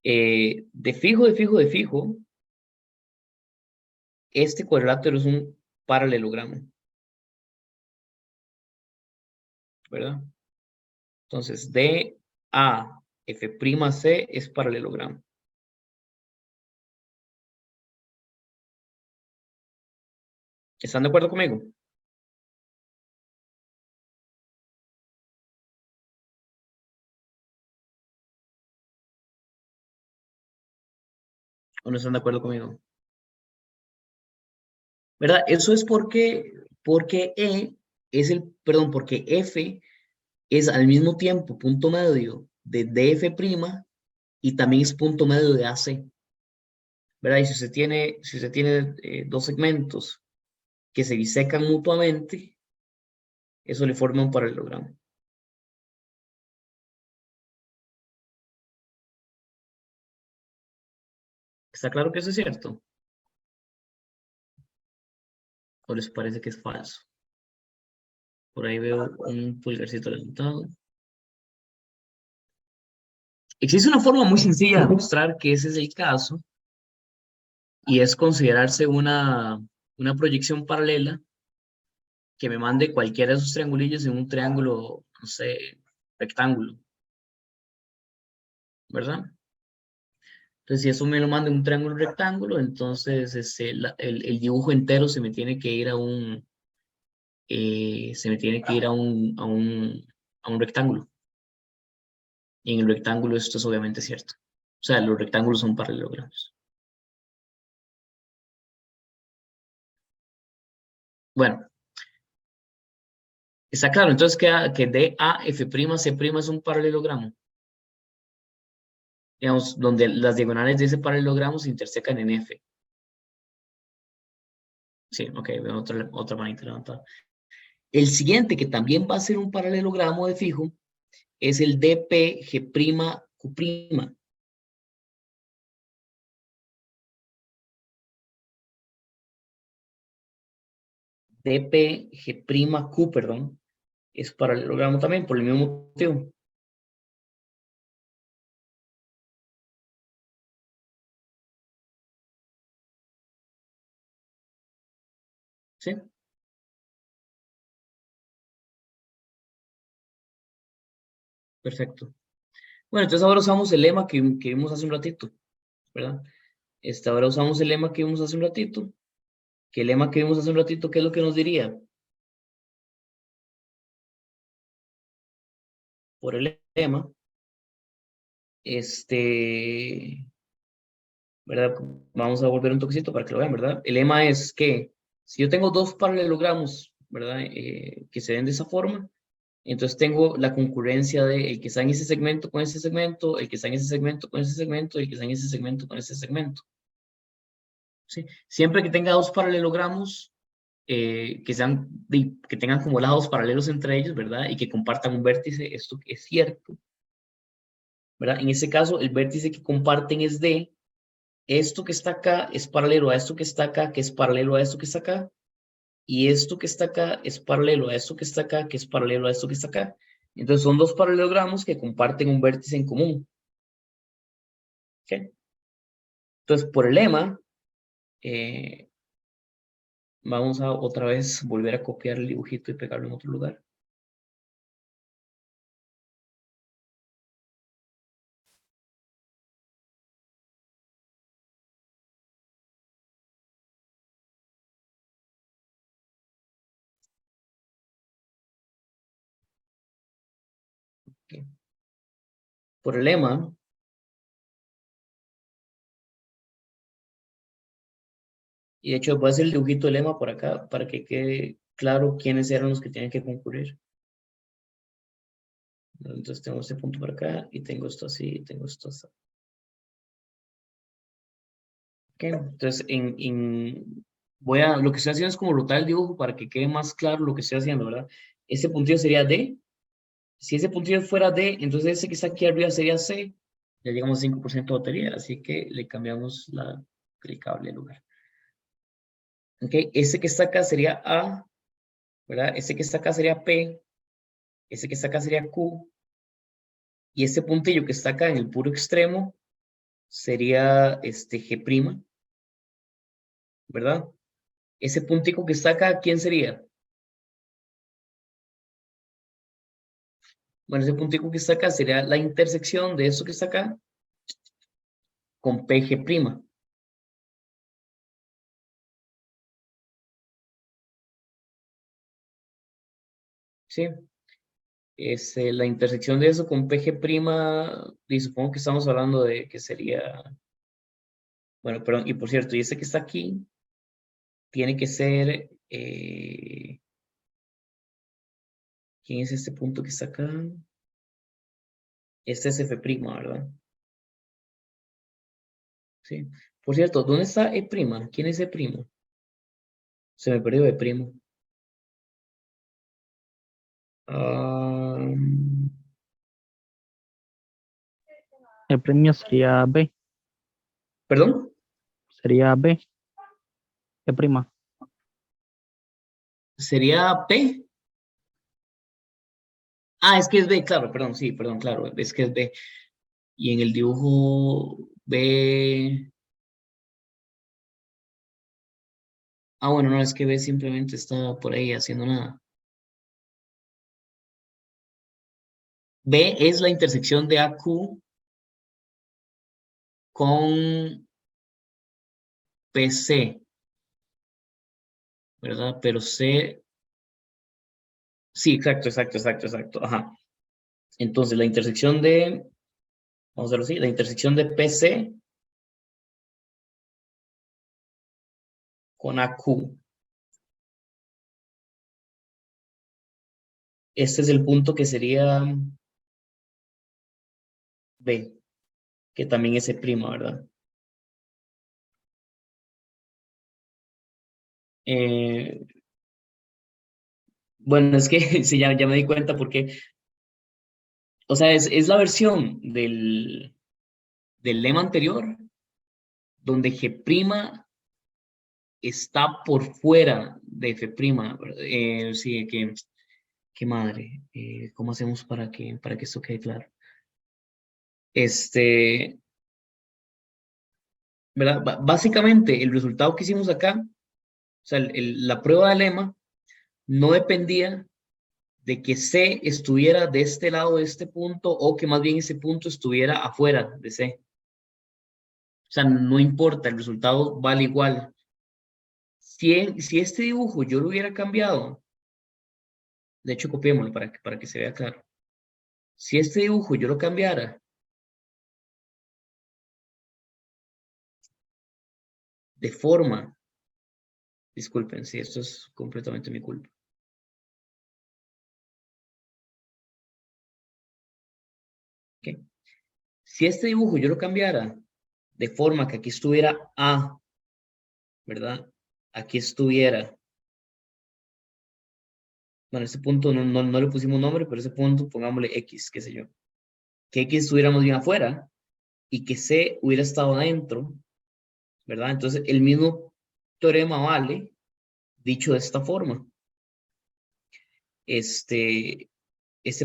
Speaker 1: De fijo, este cuadrilátero es un paralelogramo, ¿verdad? Entonces, DAF'C es paralelogramo. ¿Están de acuerdo conmigo? ¿O no están de acuerdo conmigo? ¿Verdad? Eso es porque porque F es al mismo tiempo punto medio de DF' y también es punto medio de AC, ¿verdad? Y si usted tiene dos segmentos que se bisecan mutuamente, eso le forma un paralelogramo. ¿Está claro que eso es cierto? ¿O les parece que es falso? Por ahí veo un pulgarcito levantado. Existe una forma muy sencilla de mostrar que ese es el caso, y es considerarse una proyección paralela que me mande cualquiera de esos triangulillos en un triángulo, no sé, rectángulo, ¿verdad? Entonces, si eso me lo manda en un triángulo rectángulo, entonces el dibujo entero se me tiene que ir a un rectángulo. Y en el rectángulo esto es obviamente cierto. O sea, los rectángulos son paralelogramos. Bueno, está claro. Entonces queda que DAF'C' es un paralelogramo. Digamos, donde las diagonales de ese paralelogramo se intersecan en F. Sí, ok, veo otra manita levantada. El siguiente, que también va a ser un paralelogramo de fijo, es el DPG''Q'. DPG''Q, perdón, es paralelogramo también por el mismo motivo. ¿Sí? Perfecto. Bueno, entonces ahora usamos el lema que vimos hace un ratito, ¿verdad? Ahora usamos el lema que vimos hace un ratito. ¿Qué lema que vimos hace un ratito? ¿Qué es lo que nos diría? Por el lema, ¿verdad? Vamos a volver un toquecito para que lo vean, ¿verdad? El lema es que si yo tengo dos paralelogramos, ¿verdad? Que se ven de esa forma, entonces tengo la concurrencia de el que está en ese segmento con ese segmento, el que está en ese segmento con ese segmento, y el que está en ese segmento con ese segmento. ¿Sí? Siempre que tenga dos paralelogramos que tengan como lados paralelos entre ellos, ¿verdad? Y que compartan un vértice, esto es cierto, ¿verdad? En este caso, el vértice que comparten es D. Esto que está acá es paralelo a esto que está acá, que es paralelo a esto que está acá, y esto que está acá es paralelo a esto que está acá, que es paralelo a esto que está acá. Entonces son dos paralelogramos que comparten un vértice en común. ¿Okay? Entonces, por el lema, eh, vamos a otra vez volver a copiar el dibujito y pegarlo en otro lugar. Okay. Por el lema, y de hecho voy a hacer el dibujito del lema por acá para que quede claro quiénes eran los que tienen que concurrir. Entonces tengo este punto por acá y tengo esto así y tengo esto así. Ok, entonces, lo que estoy haciendo es como rotar el dibujo para que quede más claro lo que estoy haciendo, ¿verdad? Ese puntillo sería D. Si ese puntillo fuera D, entonces ese que está aquí arriba sería C. Ya llegamos a 5% de batería, así que le cambiamos el cable al lugar. Ok, ese que está acá sería A, ¿verdad? Ese que está acá sería P. Ese que está acá sería Q. Y este puntillo que está acá en el puro extremo sería G', ¿verdad? Ese puntico que está acá, ¿quién sería? Bueno, ese puntico que está acá sería la intersección de eso que está acá con PG'. ¿Sí? La intersección de eso con PG', y supongo que estamos hablando de que sería, bueno, perdón, y por cierto, y ese que está aquí tiene que ser, ¿quién es este punto que está acá? Este es F', ¿verdad? Sí. Por cierto, ¿dónde está E'? ¿Quién es E'? Se me perdió E'. Ah,
Speaker 5: El premio sería B.
Speaker 1: ¿Perdón?
Speaker 5: Sería B. ¿Qué prima?
Speaker 1: ¿Sería P? Ah, es que es B, claro, perdón, sí, perdón, claro, es que es B. Y en el dibujo B. Ah, bueno, no, es que B simplemente está por ahí haciendo nada. B es la intersección de AQ con PC, ¿verdad? Pero C. Sí, exacto. Ajá. Entonces, la intersección de. Vamos a verlo así, la intersección de PC con AQ. Este es el punto que sería B, que también es E', ¿verdad? Eh, bueno, es que sí, ya me di cuenta porque, o sea, es la versión del lema anterior donde G' está por fuera de F', ¿verdad? Sí, qué madre, ¿cómo hacemos para que esto quede claro? Este, ¿Verdad? Básicamente, el resultado que hicimos acá, o sea, la prueba del lema no dependía de que C estuviera de este lado de este punto o que más bien ese punto estuviera afuera de C. O sea, no importa, el resultado vale igual. Si este dibujo yo lo hubiera cambiado, de hecho copiémoslo para que se vea claro. Si este dibujo yo lo cambiara de forma, disculpen, si esto es completamente mi culpa. ¿Ok? Si este dibujo yo lo cambiara de forma que aquí estuviera A, ¿verdad? Aquí estuviera, bueno, este punto no le pusimos nombre, pero ese punto pongámosle X, qué sé yo. Que X estuviera más bien afuera y que C hubiera estado adentro, ¿verdad? Entonces el mismo teorema vale dicho de esta forma. Este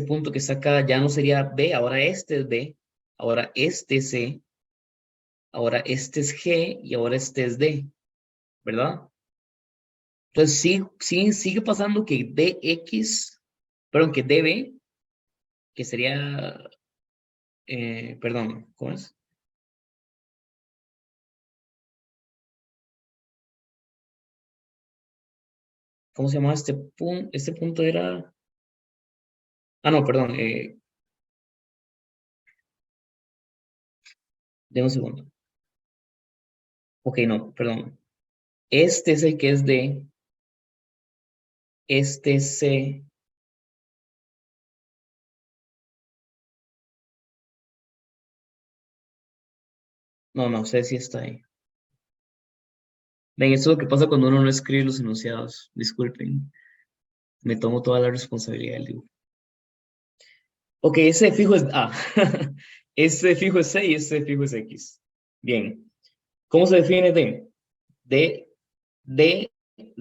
Speaker 1: punto que está acá ya no sería B, ahora este es B, ahora este es C, ahora este es G y ahora este es D, ¿verdad? Entonces sí, sigue pasando que DX, perdón, que DB, que sería, perdón, ¿cómo es? ¿Cómo se llama este punto? Este punto era, no, perdón, de un segundo. Ok, no, perdón. Este es el que es D, este es C. No sé si está ahí. Ven, eso es lo que pasa cuando uno no escribe los enunciados. Disculpen, me tomo toda la responsabilidad del dibujo. Ok, ese de fijo es A. Este de fijo es C y este de fijo es X. Bien. ¿Cómo se define D?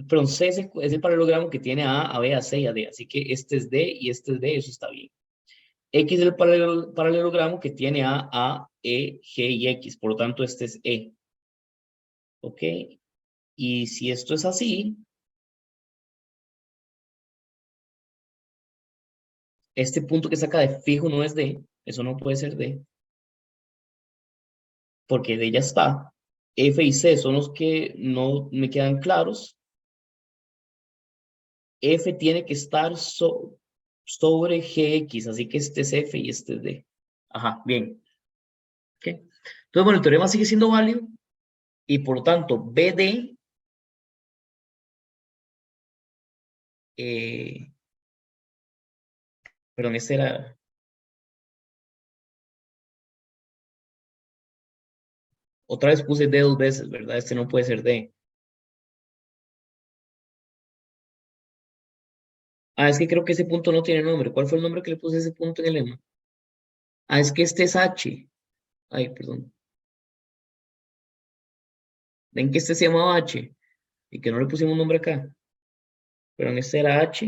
Speaker 1: Perdón, C es el paralelogramo que tiene a B, a C y a D. Así que este es D y este es D, eso está bien. X es el paralelogramo que tiene a, E, G y X. Por lo tanto, este es E. Ok. Y si esto es así, este punto que saca de fijo no es D. Eso no puede ser D. Porque D ya está. F y C son los que no me quedan claros. F tiene que estar sobre GX, así que este es F y este es D. Ajá, bien. ¿Ok? Entonces, bueno, el teorema sigue siendo válido y por lo tanto, BD perdón, este era... Otra vez puse D dos veces, ¿verdad? Este no puede ser D. Ah, es que creo que ese punto no tiene nombre. ¿Cuál fue el nombre que le puse a ese punto en el lema? Ah, es que este es H. Ay, perdón. Ven que este se llamaba H y que no le pusimos nombre acá. Pero en este era H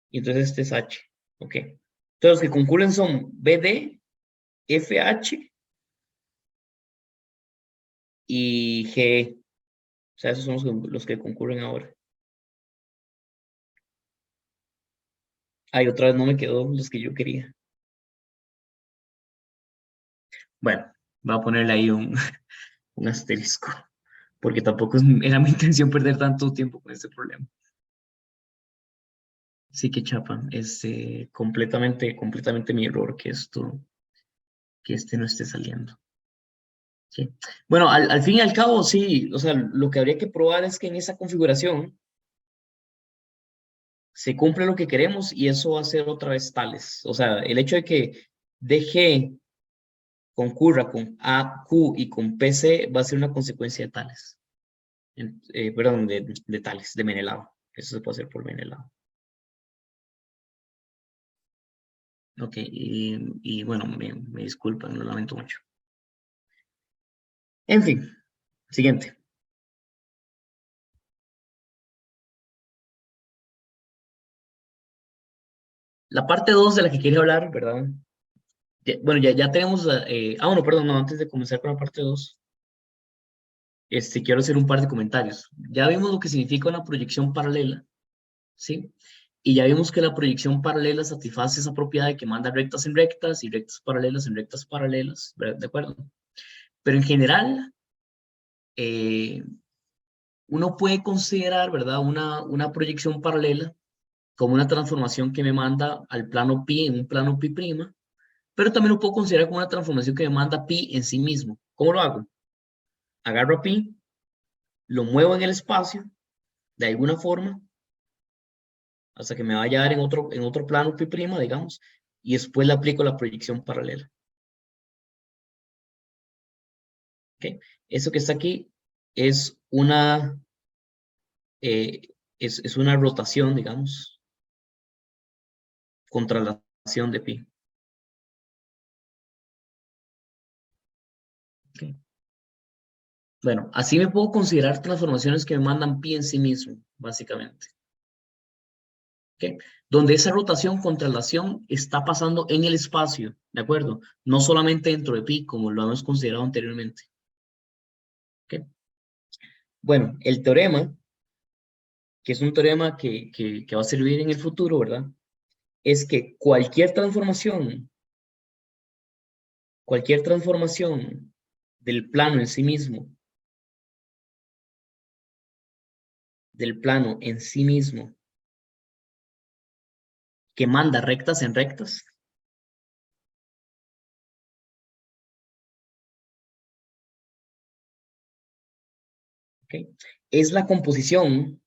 Speaker 1: y entonces este es H. Ok. Entonces los que concurren son BD, FH y GE. O sea, esos son los que concurren ahora. Ay, otra vez no me quedó los que yo quería. Bueno, voy a ponerle ahí un asterisco, porque tampoco era mi intención perder tanto tiempo con este problema. Sí que chapa, es completamente mi error que este no esté saliendo. Sí. Bueno, al fin y al cabo, sí, o sea, lo que habría que probar es que en esa configuración se cumple lo que queremos y eso va a ser otra vez tales. O sea, el hecho de que DG concurra con AQ y con PC va a ser una consecuencia de tales. Perdón, de tales, de Menelao. Eso se puede hacer por Menelao. Ok, y bueno, me disculpan, lo lamento mucho. En fin, siguiente. La parte 2 de la que quería hablar, ¿verdad? Bueno, ya tenemos... bueno, perdón, no, antes de comenzar con la parte 2, quiero hacer un par de comentarios. Ya vimos lo que significa una proyección paralela, ¿sí? Y ya vimos que la proyección paralela satisface esa propiedad de que manda rectas en rectas y rectas paralelas en rectas paralelas, ¿verdad? ¿De acuerdo? Pero en general, uno puede considerar, ¿verdad? Una proyección paralela como una transformación que me manda al plano pi en un plano pi', pero también lo puedo considerar como una transformación que me manda pi en sí mismo. ¿Cómo lo hago? Agarro a pi, lo muevo en el espacio, de alguna forma, hasta que me vaya a dar en otro plano pi', digamos, y después le aplico la proyección paralela. ¿Ok? Eso que está aquí es es una rotación, digamos, con traslación de pi. ¿Ok? Bueno, así me puedo considerar transformaciones que me mandan pi en sí mismo, básicamente. ¿Ok? Donde esa rotación con traslación está pasando en el espacio, ¿de acuerdo? No solamente dentro de pi, como lo hemos considerado anteriormente. ¿Ok? Bueno, el teorema, que es un teorema que va a servir en el futuro, ¿verdad? Es que cualquier transformación del plano en sí mismo, que manda rectas en rectas, ¿ok? Es la composición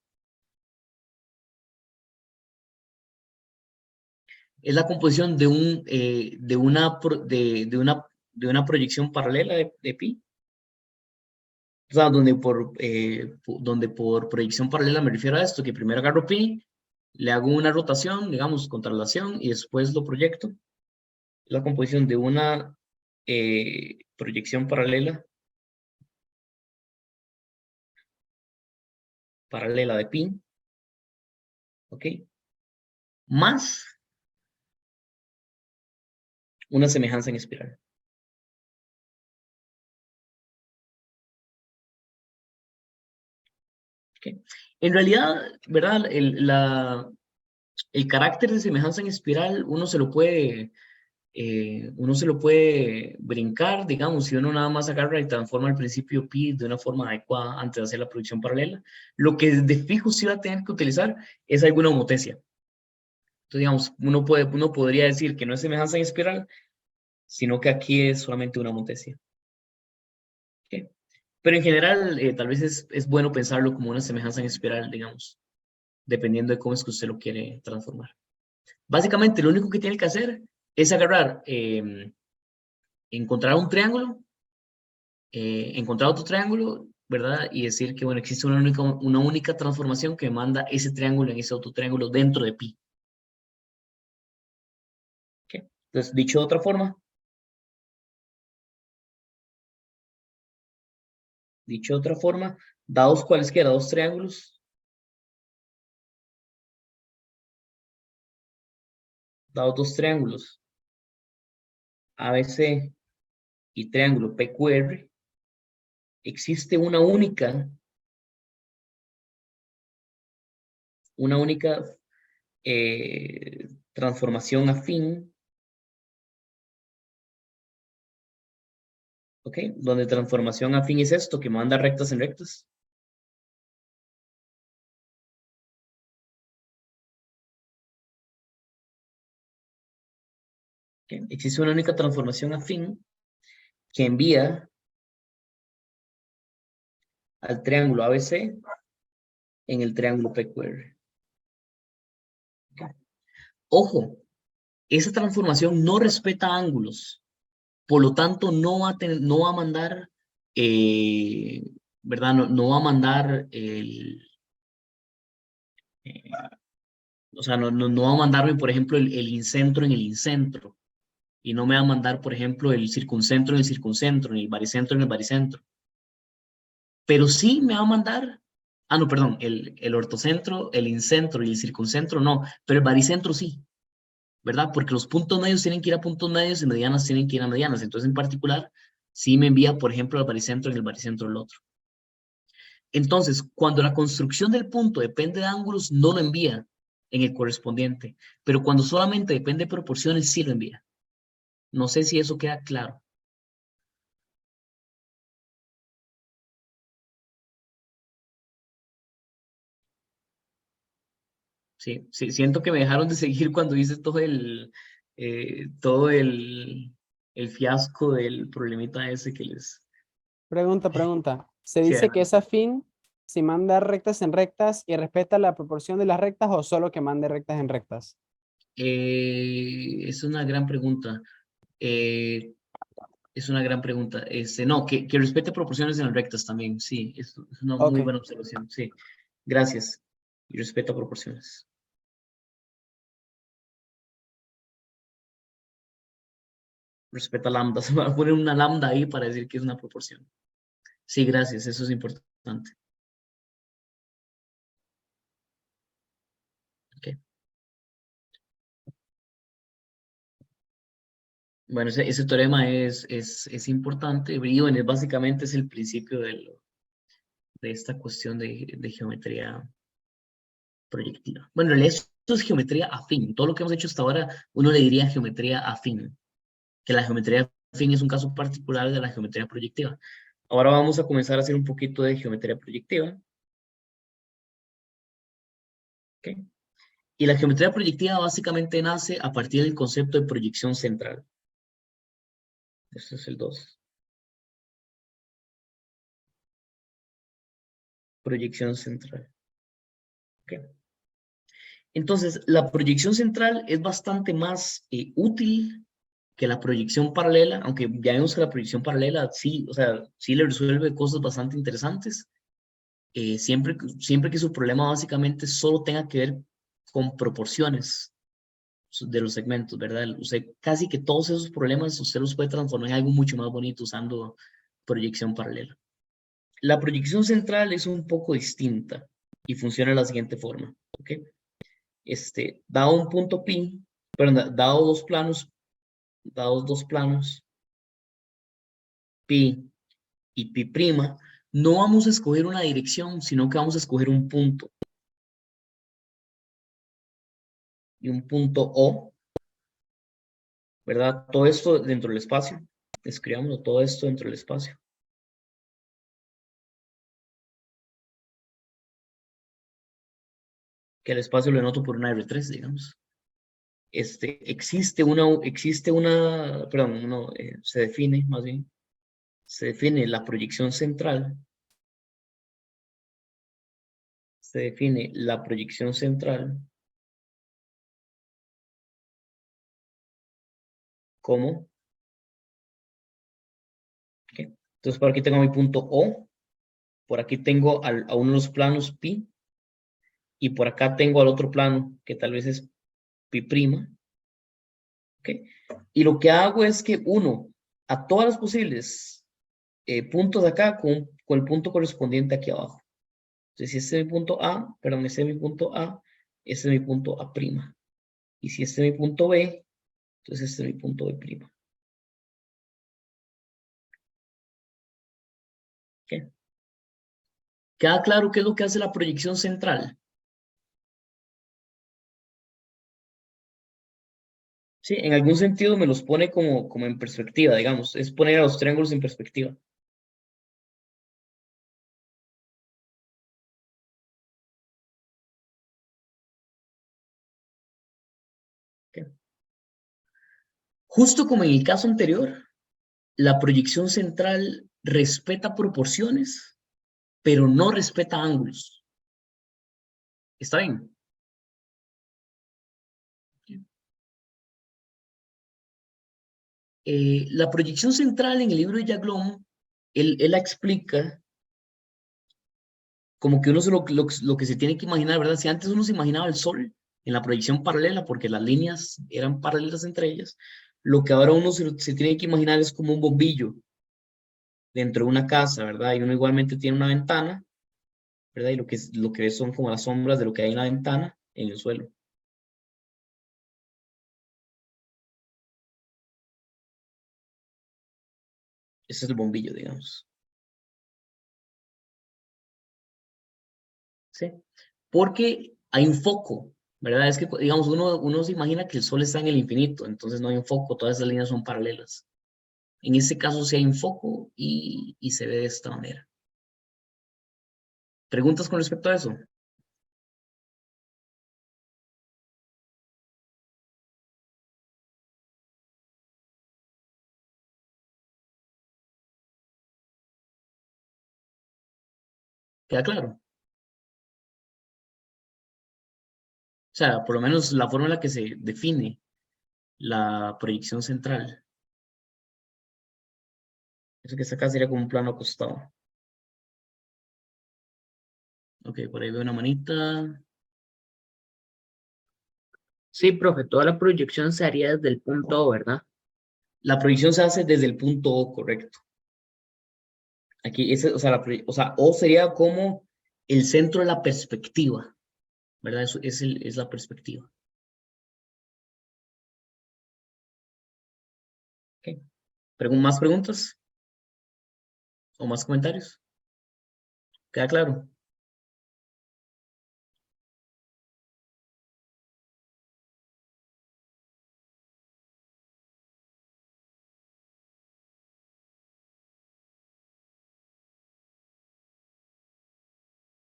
Speaker 1: de una proyección paralela de pi, O sea, donde por proyección paralela me refiero a esto, que primero agarro pi, le hago una rotación, digamos, con traslación, y después lo proyecto. La composición de una proyección paralela de pi, ¿ok? Más una semejanza en espiral. ¿Ok? En realidad, ¿verdad? El carácter de semejanza en espiral uno se lo puede brincar, digamos, si uno nada más agarra y transforma el principio pi de una forma adecuada antes de hacer la proyección paralela. Lo que de fijo sí va a tener que utilizar es alguna homotecia. Entonces, digamos, uno podría decir que no es semejanza en espiral, sino que aquí es solamente una homotecia. ¿Ok? Pero en general, tal vez es bueno pensarlo como una semejanza en espiral, digamos, dependiendo de cómo es que usted lo quiere transformar. Básicamente, lo único que tiene que hacer es agarrar, encontrar un triángulo, encontrar otro triángulo, ¿verdad? Y decir que, bueno, existe una única transformación que manda ese triángulo en ese otro triángulo dentro de pi. ¿Ok? Entonces, dicho de otra forma, dados cualesquiera dos triángulos, dados dos triángulos, ABC y triángulo PQR, existe una única transformación afín, ¿ok? Donde transformación afín es esto, que manda rectas en rectas. ¿Ok? Existe una única transformación afín que envía al triángulo ABC en el triángulo PQR. ¿Ok? Ojo, esa transformación no respeta ángulos, por lo tanto no va a mandar, ¿verdad? No va a mandar o sea, no va a mandarme, por ejemplo, el incentro en el incentro, y no me va a mandar, por ejemplo, el circuncentro en el circuncentro, ni el baricentro en el baricentro. Pero sí me va a mandar, no, perdón, el ortocentro, el incentro y el circuncentro no, pero el baricentro sí, ¿verdad? Porque los puntos medios tienen que ir a puntos medios y medianas tienen que ir a medianas. Entonces, en particular, sí me envía, por ejemplo, al baricentro en el baricentro del otro. Entonces, cuando la construcción del punto depende de ángulos, no lo envía en el correspondiente, pero cuando solamente depende de proporciones, sí lo envía. No sé si eso queda claro. Sí, sí, siento que me dejaron de seguir cuando hice todo el fiasco del problemita ese que les...
Speaker 6: Pregunta. Se
Speaker 1: Sí,
Speaker 6: dice que es afín si manda rectas en rectas y respeta la proporción de las rectas o solo que mande rectas en rectas.
Speaker 1: es una gran pregunta. Es una gran pregunta. No, que respete proporciones en las rectas también. Sí, es una muy
Speaker 6: Ok.
Speaker 1: buena observación. Sí, gracias. Y respeta proporciones. Respeta lambda. Se va a poner una lambda ahí para decir que es una proporción. Sí, gracias. Eso es importante. Ok. Bueno, ese teorema es importante. Y bueno, básicamente es el principio de esta cuestión de geometría proyectiva. Bueno, en realidad esto es geometría afín. Todo lo que hemos hecho hasta ahora, uno le diría geometría afín. Que la geometría afín es un caso particular de la geometría proyectiva. Ahora vamos a comenzar a hacer un poquito de geometría proyectiva. ¿Okay? Y la geometría proyectiva básicamente nace a partir del concepto de proyección central. Este es el 2. Proyección central. ¿Okay? Entonces, la proyección central es bastante más útil que la proyección paralela, aunque ya vemos que la proyección paralela sí, o sea, sí le resuelve cosas bastante interesantes, siempre que su problema básicamente solo tenga que ver con proporciones de los segmentos, ¿verdad? Usted casi que todos esos problemas usted los puede transformar en algo mucho más bonito usando proyección paralela. La proyección central es un poco distinta y funciona de la siguiente forma, ¿ok? Dado un punto pi, perdón, dados dos planos, pi y pi', no vamos a escoger una dirección, sino que vamos a escoger un punto. Y un punto O, ¿verdad? Todo esto dentro del espacio. Escribámoslo todo esto dentro del espacio. Que el espacio lo denoto por una R3, digamos. Perdón, no, se define, más bien, se define la proyección central. Se define la proyección central como, ¿qué? Entonces por aquí tengo mi punto O, por aquí tengo a uno de los planos pi, y por acá tengo al otro plano, que tal vez es pi', ¿ok? Y lo que hago es que uno a todas las posibles puntos acá con el punto correspondiente aquí abajo. Entonces, si este es mi punto A, perdón, este es mi punto A, este es mi punto A'. Y si este es mi punto B, entonces este es mi punto B'. ¿Ok? ¿Queda claro qué es lo que hace la proyección central? Sí, en algún sentido me los pone como en perspectiva, digamos. Es poner a los triángulos en perspectiva. ¿Ok? Justo como en el caso anterior, la proyección central respeta proporciones, pero no respeta ángulos. ¿Está bien? La proyección central en el libro de Jaglom, él la explica como que uno lo que se tiene que imaginar, ¿verdad? Si antes uno se imaginaba el sol en la proyección paralela, porque las líneas eran paralelas entre ellas, lo que ahora uno se tiene que imaginar es como un bombillo dentro de una casa, ¿verdad? Y uno igualmente tiene una ventana, ¿verdad? Y lo que ves son como las sombras de lo que hay en la ventana en el suelo. Ese es el bombillo, digamos. ¿Sí? Porque hay un foco, ¿verdad? Es que, digamos, uno se imagina que el sol está en el infinito, entonces no hay un foco, todas esas líneas son paralelas. En este caso sí hay un foco y se ve de esta manera. ¿Preguntas con respecto a eso? ¿Queda claro? O sea, por lo menos la forma en la que se define la proyección central. Eso que está acá sería como un plano acostado. Ok, por ahí veo una manita. Sí, profe, toda la proyección se haría desde el punto O, ¿verdad? La proyección se hace desde el punto O, correcto. Aquí, o sea, O sería como el centro de la perspectiva, ¿verdad? Eso es la perspectiva. Ok. ¿Más preguntas? ¿O más comentarios? ¿Queda claro?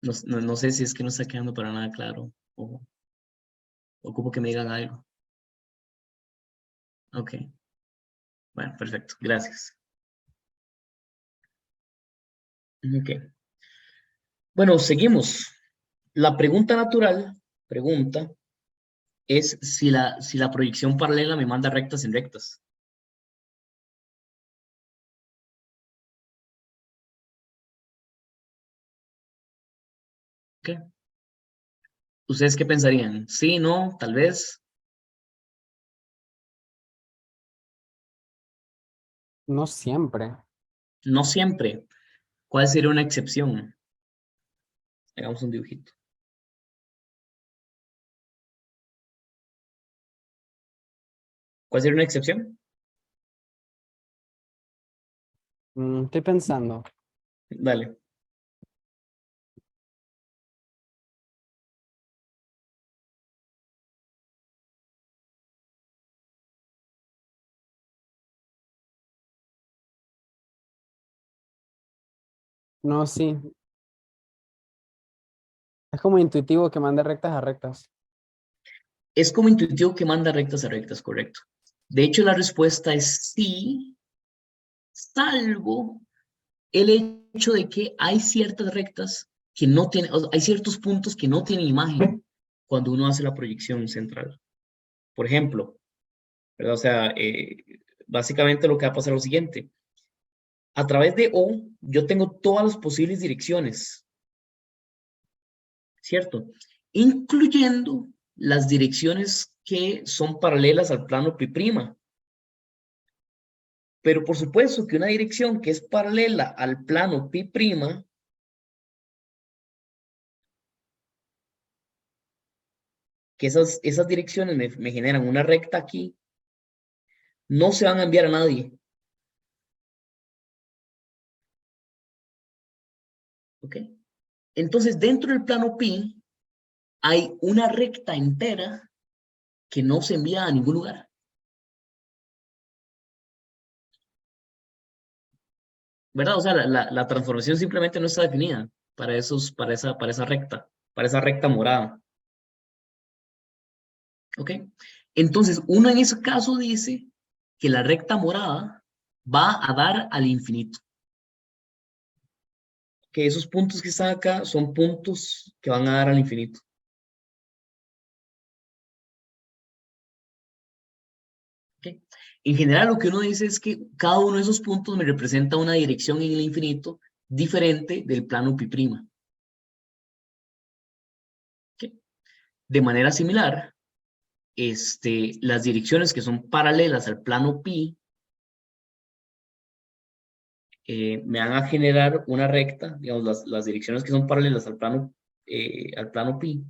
Speaker 1: No sé si es que no está quedando para nada claro o ocupo que me digan algo. Ok. Bueno, perfecto. Gracias. Ok. Bueno, seguimos. La pregunta natural, pregunta, es si la proyección paralela me manda rectas en rectas. ¿Ok? ¿Ustedes qué pensarían? ¿Sí, no, tal vez?
Speaker 6: No siempre.
Speaker 1: No siempre. ¿Cuál sería una excepción? Hagamos un dibujito. ¿Cuál sería una excepción?
Speaker 6: Estoy pensando.
Speaker 1: Dale.
Speaker 6: No, sí. Es como intuitivo que mande rectas a rectas.
Speaker 1: Es como intuitivo que manda rectas a rectas, correcto. De hecho, la respuesta es sí, salvo el hecho de que hay ciertas rectas que no tienen, o sea, hay ciertos puntos que no tienen imagen cuando uno hace la proyección central. Por ejemplo, ¿verdad? O sea, básicamente lo que va a pasar es lo siguiente. A través de O, yo tengo todas las posibles direcciones, ¿cierto? Incluyendo las direcciones que son paralelas al plano pi'. Pero por supuesto que una dirección que es paralela al plano pi', que esas direcciones me generan una recta aquí, no se van a enviar a nadie. ¿Ok? Entonces, dentro del plano pi hay una recta entera que no se envía a ningún lugar. ¿Verdad? O sea, la transformación simplemente no está definida para esa recta, para esa recta morada. ¿Ok? Entonces, uno en ese caso dice que la recta morada va a dar al infinito. Que esos puntos que están acá son puntos que van a dar al infinito. ¿Ok? En general, lo que uno dice es que cada uno de esos puntos me representa una dirección en el infinito diferente del plano pi'. ¿Ok? De manera similar, las direcciones que son paralelas al plano pi me van a generar una recta, digamos, las direcciones que son paralelas al plano pi,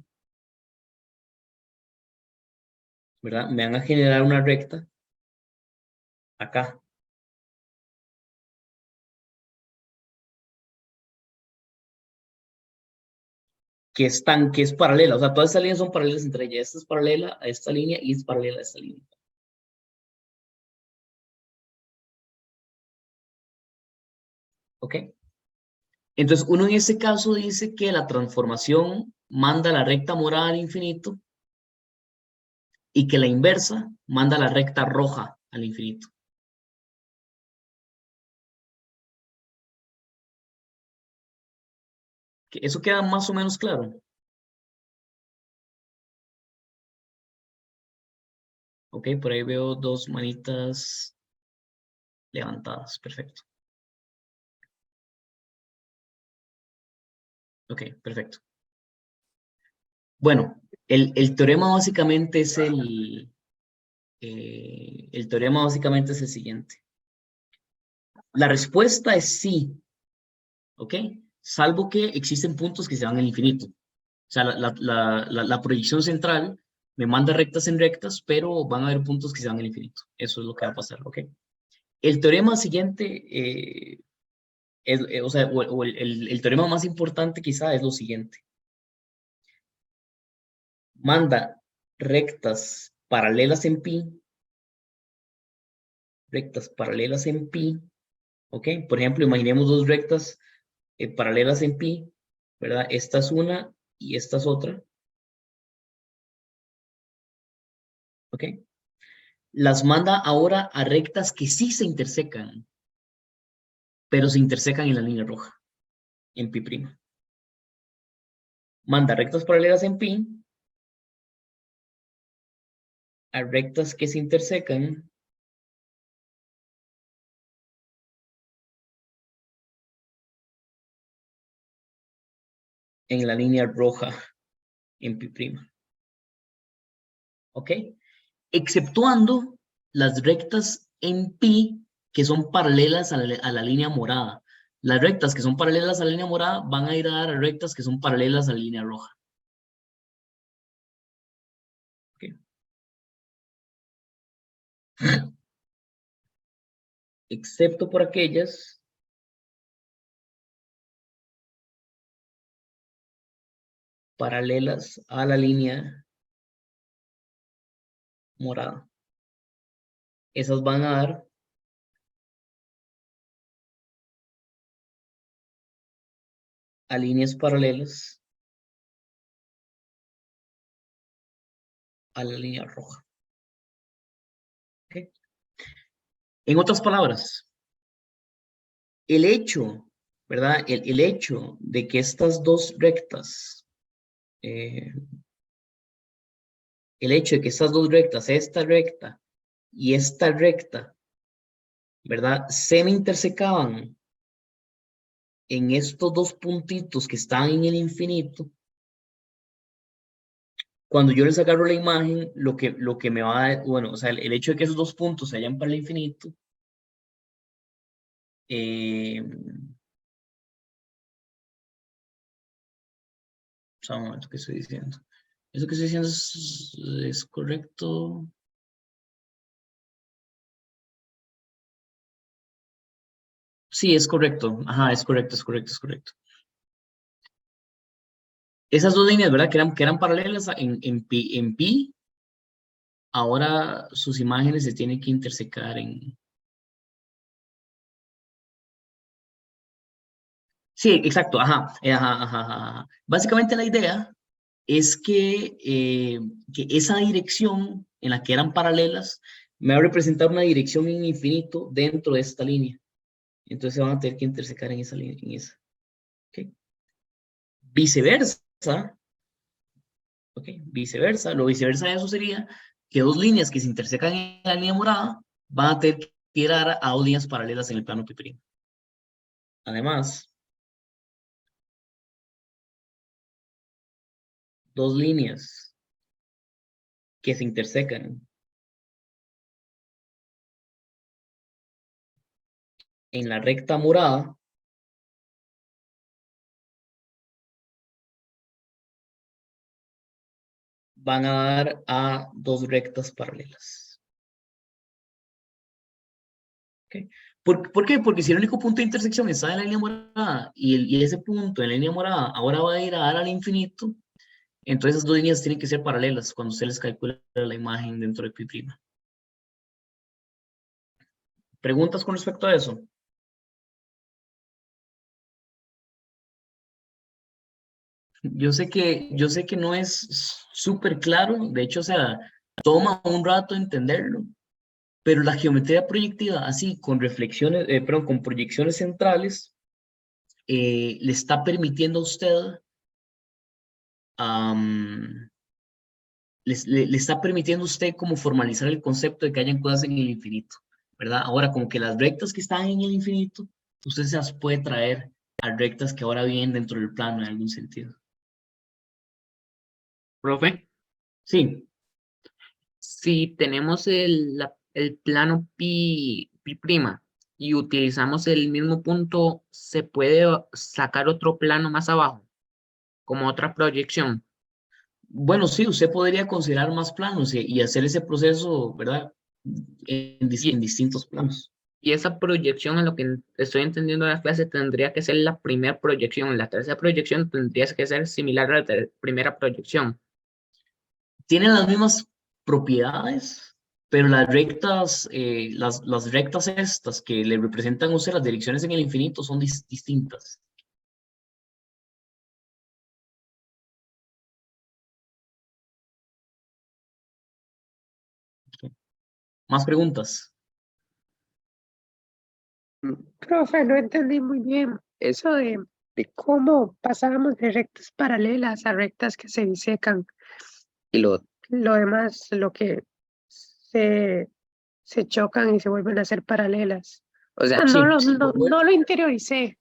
Speaker 1: ¿verdad? Me van a generar una recta acá. Que es paralela, o sea, todas estas líneas son paralelas entre ellas. Esta es paralela a esta línea y es paralela a esta línea. ¿Ok? Entonces, uno en este caso dice que la transformación manda la recta morada al infinito y que la inversa manda la recta roja al infinito. Eso queda más o menos claro. Ok, por ahí veo dos manitas levantadas. Perfecto. Ok, perfecto. Bueno, el teorema básicamente es el teorema básicamente es el siguiente. La respuesta es sí, ¿ok? Salvo que existen puntos que se van al infinito. O sea, la proyección central me manda rectas en rectas, pero van a haber puntos que se van al infinito. Eso es lo que va a pasar, ¿ok? El teorema siguiente, o sea, o el teorema más importante quizá es lo siguiente. Manda rectas paralelas en pi, ¿ok? Por ejemplo, imaginemos dos rectas paralelas en pi, ¿verdad? Esta es una y esta es otra, ¿ok? Las manda ahora a rectas que sí se intersecan, pero se intersecan en la línea roja, en pi'. Manda rectas paralelas en pi a rectas que se intersecan en la línea roja en pi'. ¿Ok? Exceptuando las rectas en pi que son paralelas a la línea morada. Las rectas que son paralelas a la línea morada van a ir a dar a rectas que son paralelas a la línea roja. ¿Ok? Excepto por aquellas paralelas a la línea morada. Esas van a dar a líneas paralelas a la línea roja. ¿Ok? En otras palabras, el hecho, ¿verdad? El hecho de que estas dos rectas, esta recta y esta recta, ¿verdad? Se me intersecaban en estos dos puntitos que están en el infinito. Cuando yo les agarro la imagen, lo que me va a dar, bueno, o sea, el hecho de que esos dos puntos se hayan para el infinito, o sea, un momento, ¿qué estoy diciendo? Eso que estoy diciendo es correcto. Sí, es correcto. Ajá, es correcto. Esas dos líneas, ¿verdad? Que eran paralelas en pi, ahora sus imágenes se tienen que intersecar en... Sí, exacto, ajá. Básicamente la idea es que esa dirección en la que eran paralelas me va a representar una dirección en infinito dentro de esta línea. Entonces se van a tener que intersecar en esa línea, en esa. ¿Ok? Viceversa, ¿ok? Lo viceversa de eso sería que dos líneas que se intersecan en la línea morada van a tener que tirar a dos líneas paralelas en el plano pi'. Además, dos líneas que se intersecan en la recta morada van a dar a dos rectas paralelas. ¿Okay? ¿Por qué? Porque si el único punto de intersección está en la línea morada y ese punto en la línea morada ahora va a ir a dar al infinito, entonces esas dos líneas tienen que ser paralelas cuando se les calcula la imagen dentro de pi'. ¿Preguntas con respecto a eso? Yo sé que no es súper claro, de hecho, o sea, toma un rato entenderlo, pero la geometría proyectiva, así, con reflexiones, con proyecciones centrales, le está permitiendo a usted, le está permitiendo a usted como formalizar el concepto de que hayan cosas en el infinito, ¿verdad? Ahora, como que las rectas que están en el infinito, usted se las puede traer a rectas que ahora vienen dentro del plano en algún sentido.
Speaker 3: Profe,
Speaker 1: Sí,
Speaker 3: si tenemos el plano pi' y utilizamos el mismo punto, ¿se puede sacar otro plano más abajo, como otra proyección?
Speaker 1: bueno, sí, usted podría considerar más planos y hacer ese proceso, ¿verdad? En
Speaker 3: Y,
Speaker 1: distintos planos.
Speaker 3: y esa proyección, en lo que estoy entendiendo de la clase, tendría que ser la primera proyección. La tercera proyección tendría que ser similar a la primera proyección.
Speaker 1: Tienen las mismas propiedades, pero las rectas, las rectas estas que le representan a usted las direcciones en el infinito son distintas. ¿Más preguntas?
Speaker 3: Profe, no entendí muy bien eso de cómo pasábamos de rectas paralelas a rectas que se bisecan y lo demás, lo que se, se chocan y se vuelven a ser paralelas. O sea,
Speaker 1: Sí,
Speaker 3: no lo interioricé.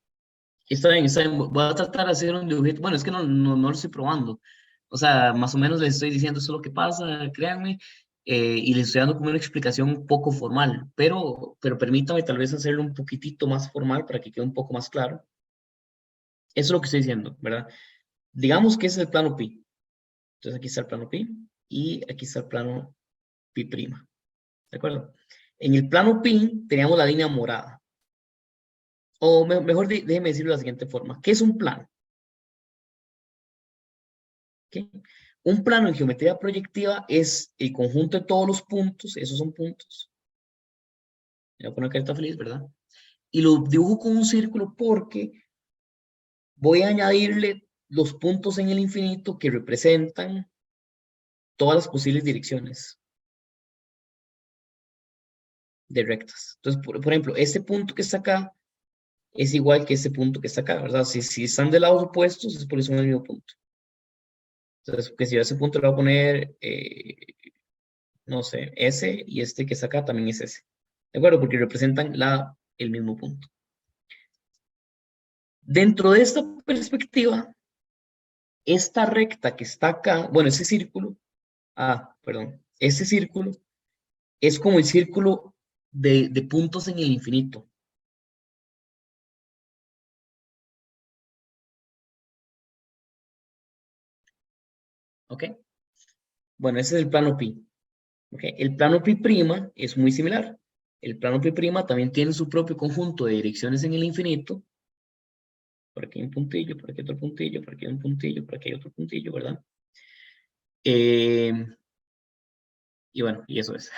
Speaker 1: Está bien, está bien. Voy a tratar de hacer un dibujito. Bueno, es que no lo estoy probando. O sea, más o menos les estoy diciendo esto es lo que pasa, créanme, y les estoy dando como una explicación un poco formal, pero permítame tal vez hacerlo un poquitito más formal para que quede un poco más claro. Eso es lo que estoy diciendo, ¿verdad? Digamos que ese es el plano pi. Entonces aquí está el plano pi y aquí está el plano pi prima. ¿De acuerdo? En el plano pi teníamos la línea morada. O mejor déjeme decirlo de la siguiente forma. ¿Qué es un plano? ¿Okay? Un plano en geometría proyectiva es el conjunto de todos los puntos, esos son puntos. Voy a poner carita feliz, ¿verdad? Y lo dibujo con un círculo porque voy a añadirle los puntos en el infinito que representan todas las posibles direcciones de rectas. Entonces, por ejemplo, este punto que está acá es igual que este punto que está acá, ¿verdad? Si están de lados opuestos, es por eso el mismo punto. Entonces, que si yo a ese punto le voy a poner, no sé, S, y este que está acá también es S. ¿De acuerdo? Porque representan el mismo punto. Dentro de esta perspectiva, esta recta que está acá, bueno, ese círculo, perdón, ese círculo es como el círculo de puntos en el infinito. ¿Ok? Bueno, ese es el plano pi. ¿Ok? El plano pi prima es muy similar. El plano pi prima también tiene su propio conjunto de direcciones en el infinito. Por aquí hay un puntillo, por aquí otro puntillo, por aquí hay un puntillo, por aquí hay otro puntillo, ¿verdad? Y bueno, y eso es.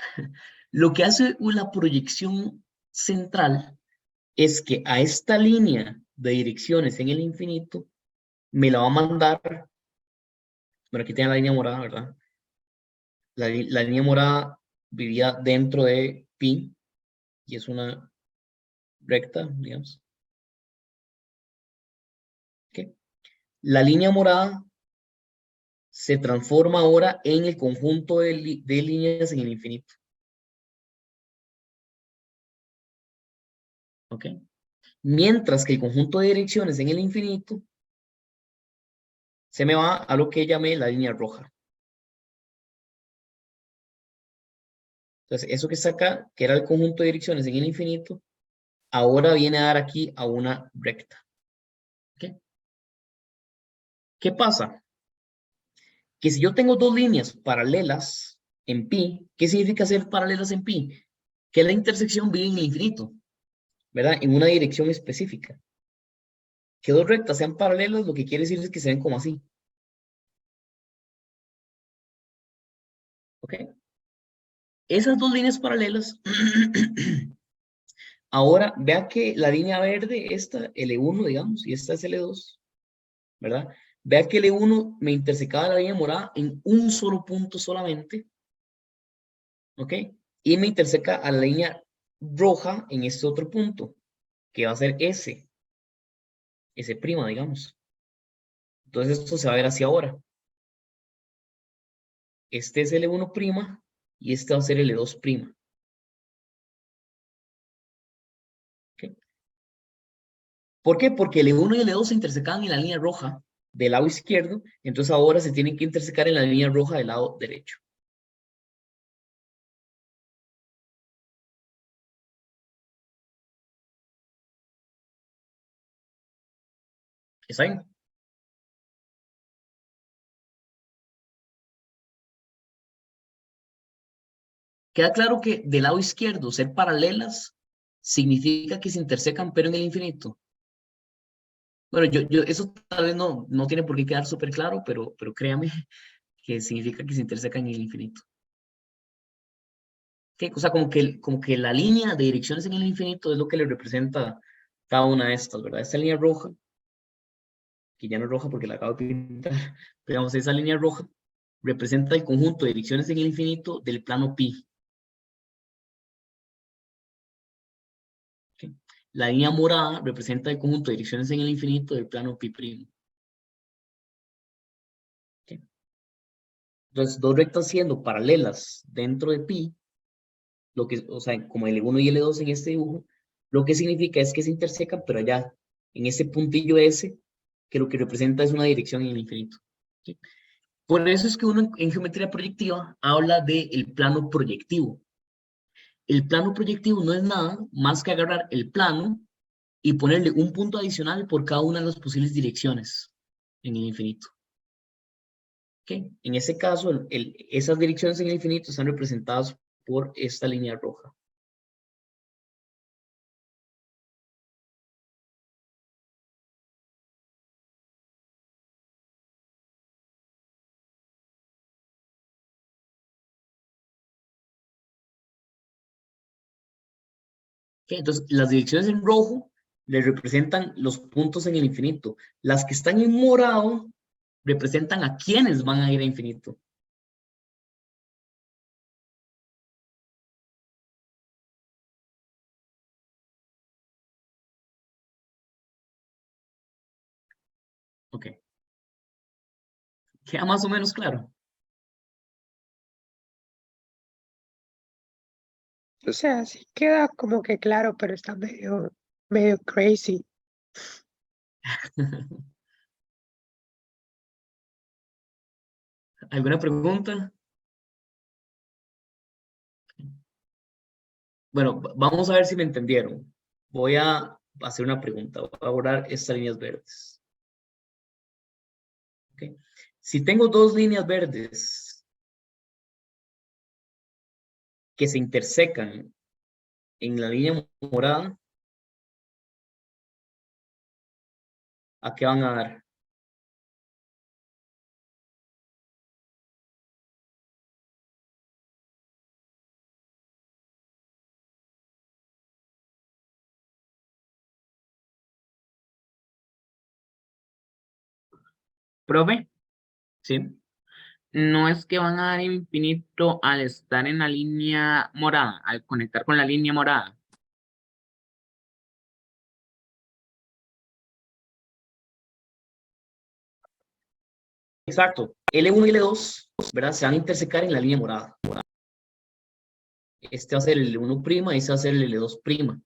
Speaker 1: Lo que hace la proyección central es que a esta línea de direcciones en el infinito me la va a mandar, bueno, aquí tiene la línea morada, ¿verdad? La línea morada vivía dentro de pi y es una recta, digamos. ¿Okay? La línea morada se transforma ahora en el conjunto de líneas en el infinito. ¿Ok? Mientras que el conjunto de direcciones en el infinito se me va a lo que llamé la línea roja. Entonces, eso que está acá, que era el conjunto de direcciones en el infinito, ahora viene a dar aquí a una recta. ¿Okay? ¿Qué pasa? Que si yo tengo dos líneas paralelas en pi, ¿qué significa ser paralelas en pi? Que la intersección vive en el infinito, ¿verdad? En una dirección específica. Que dos rectas sean paralelas, lo que quiere decir es que se ven como así. ¿Ok? Esas dos líneas paralelas, ahora vea que la línea verde, esta L1, digamos, y esta es L2, ¿verdad? Vea que L1 me intersecaba la línea morada en un solo punto solamente, ¿ok? Y me interseca a la línea roja en este otro punto, que va a ser S, S', digamos. Entonces esto se va a ver hacia ahora. Este es L1' y este va a ser L2'. ¿Ok? ¿Por qué? Porque L1 y L2 se intersecaban en la línea roja del lado izquierdo, entonces ahora se tienen que intersecar en la línea roja del lado derecho. ¿Está bien? Queda claro que del lado izquierdo ser paralelas significa que se intersecan pero en el infinito. Bueno, eso tal vez no tiene por qué quedar súper claro, pero créame que significa que se intersecan en el infinito. ¿Okay? O sea, como que la línea de direcciones en el infinito es lo que le representa cada una de estas, ¿verdad? Esta línea roja, que ya no es roja porque la acabo de pintar, pero digamos, esa línea roja representa el conjunto de direcciones en el infinito del plano pi. ¿Okay? La línea morada representa el conjunto de direcciones en el infinito del plano pi'. ¿Okay? Entonces, dos rectas siendo paralelas dentro de pi, o sea, como L1 y L2 en este dibujo, lo que significa es que se intersecan, pero allá, en ese puntillo S, que lo que representa es una dirección en el infinito. ¿Sí? Por eso es que uno en geometría proyectiva habla del plano proyectivo. El plano proyectivo no es nada más que agarrar el plano y ponerle un punto adicional por cada una de las posibles direcciones en el infinito. ¿Okay? En ese caso, esas direcciones en el infinito están representadas por esta línea roja. ¿Okay? Entonces, las direcciones en rojo le representan los puntos en el infinito. Las que están en morado representan a quienes van a ir a infinito. Ok. ¿Queda más o menos claro?
Speaker 3: O sea, sí queda como que claro, pero está medio crazy.
Speaker 1: ¿Alguna pregunta? Bueno, vamos a ver si me entendieron. Voy a hacer una pregunta. Voy a borrar estas líneas verdes. Okay. Si tengo dos líneas verdes que se intersecan en la línea morada, ¿a qué van a dar?
Speaker 7: Profe,
Speaker 1: ¿Sí?
Speaker 7: no es que van a dar infinito al estar en la línea morada, al conectar con la línea morada.
Speaker 1: Exacto. L1 y L2, ¿verdad? Se van a intersecar en la línea morada. Este va a ser el L1', y este va a ser el L2'.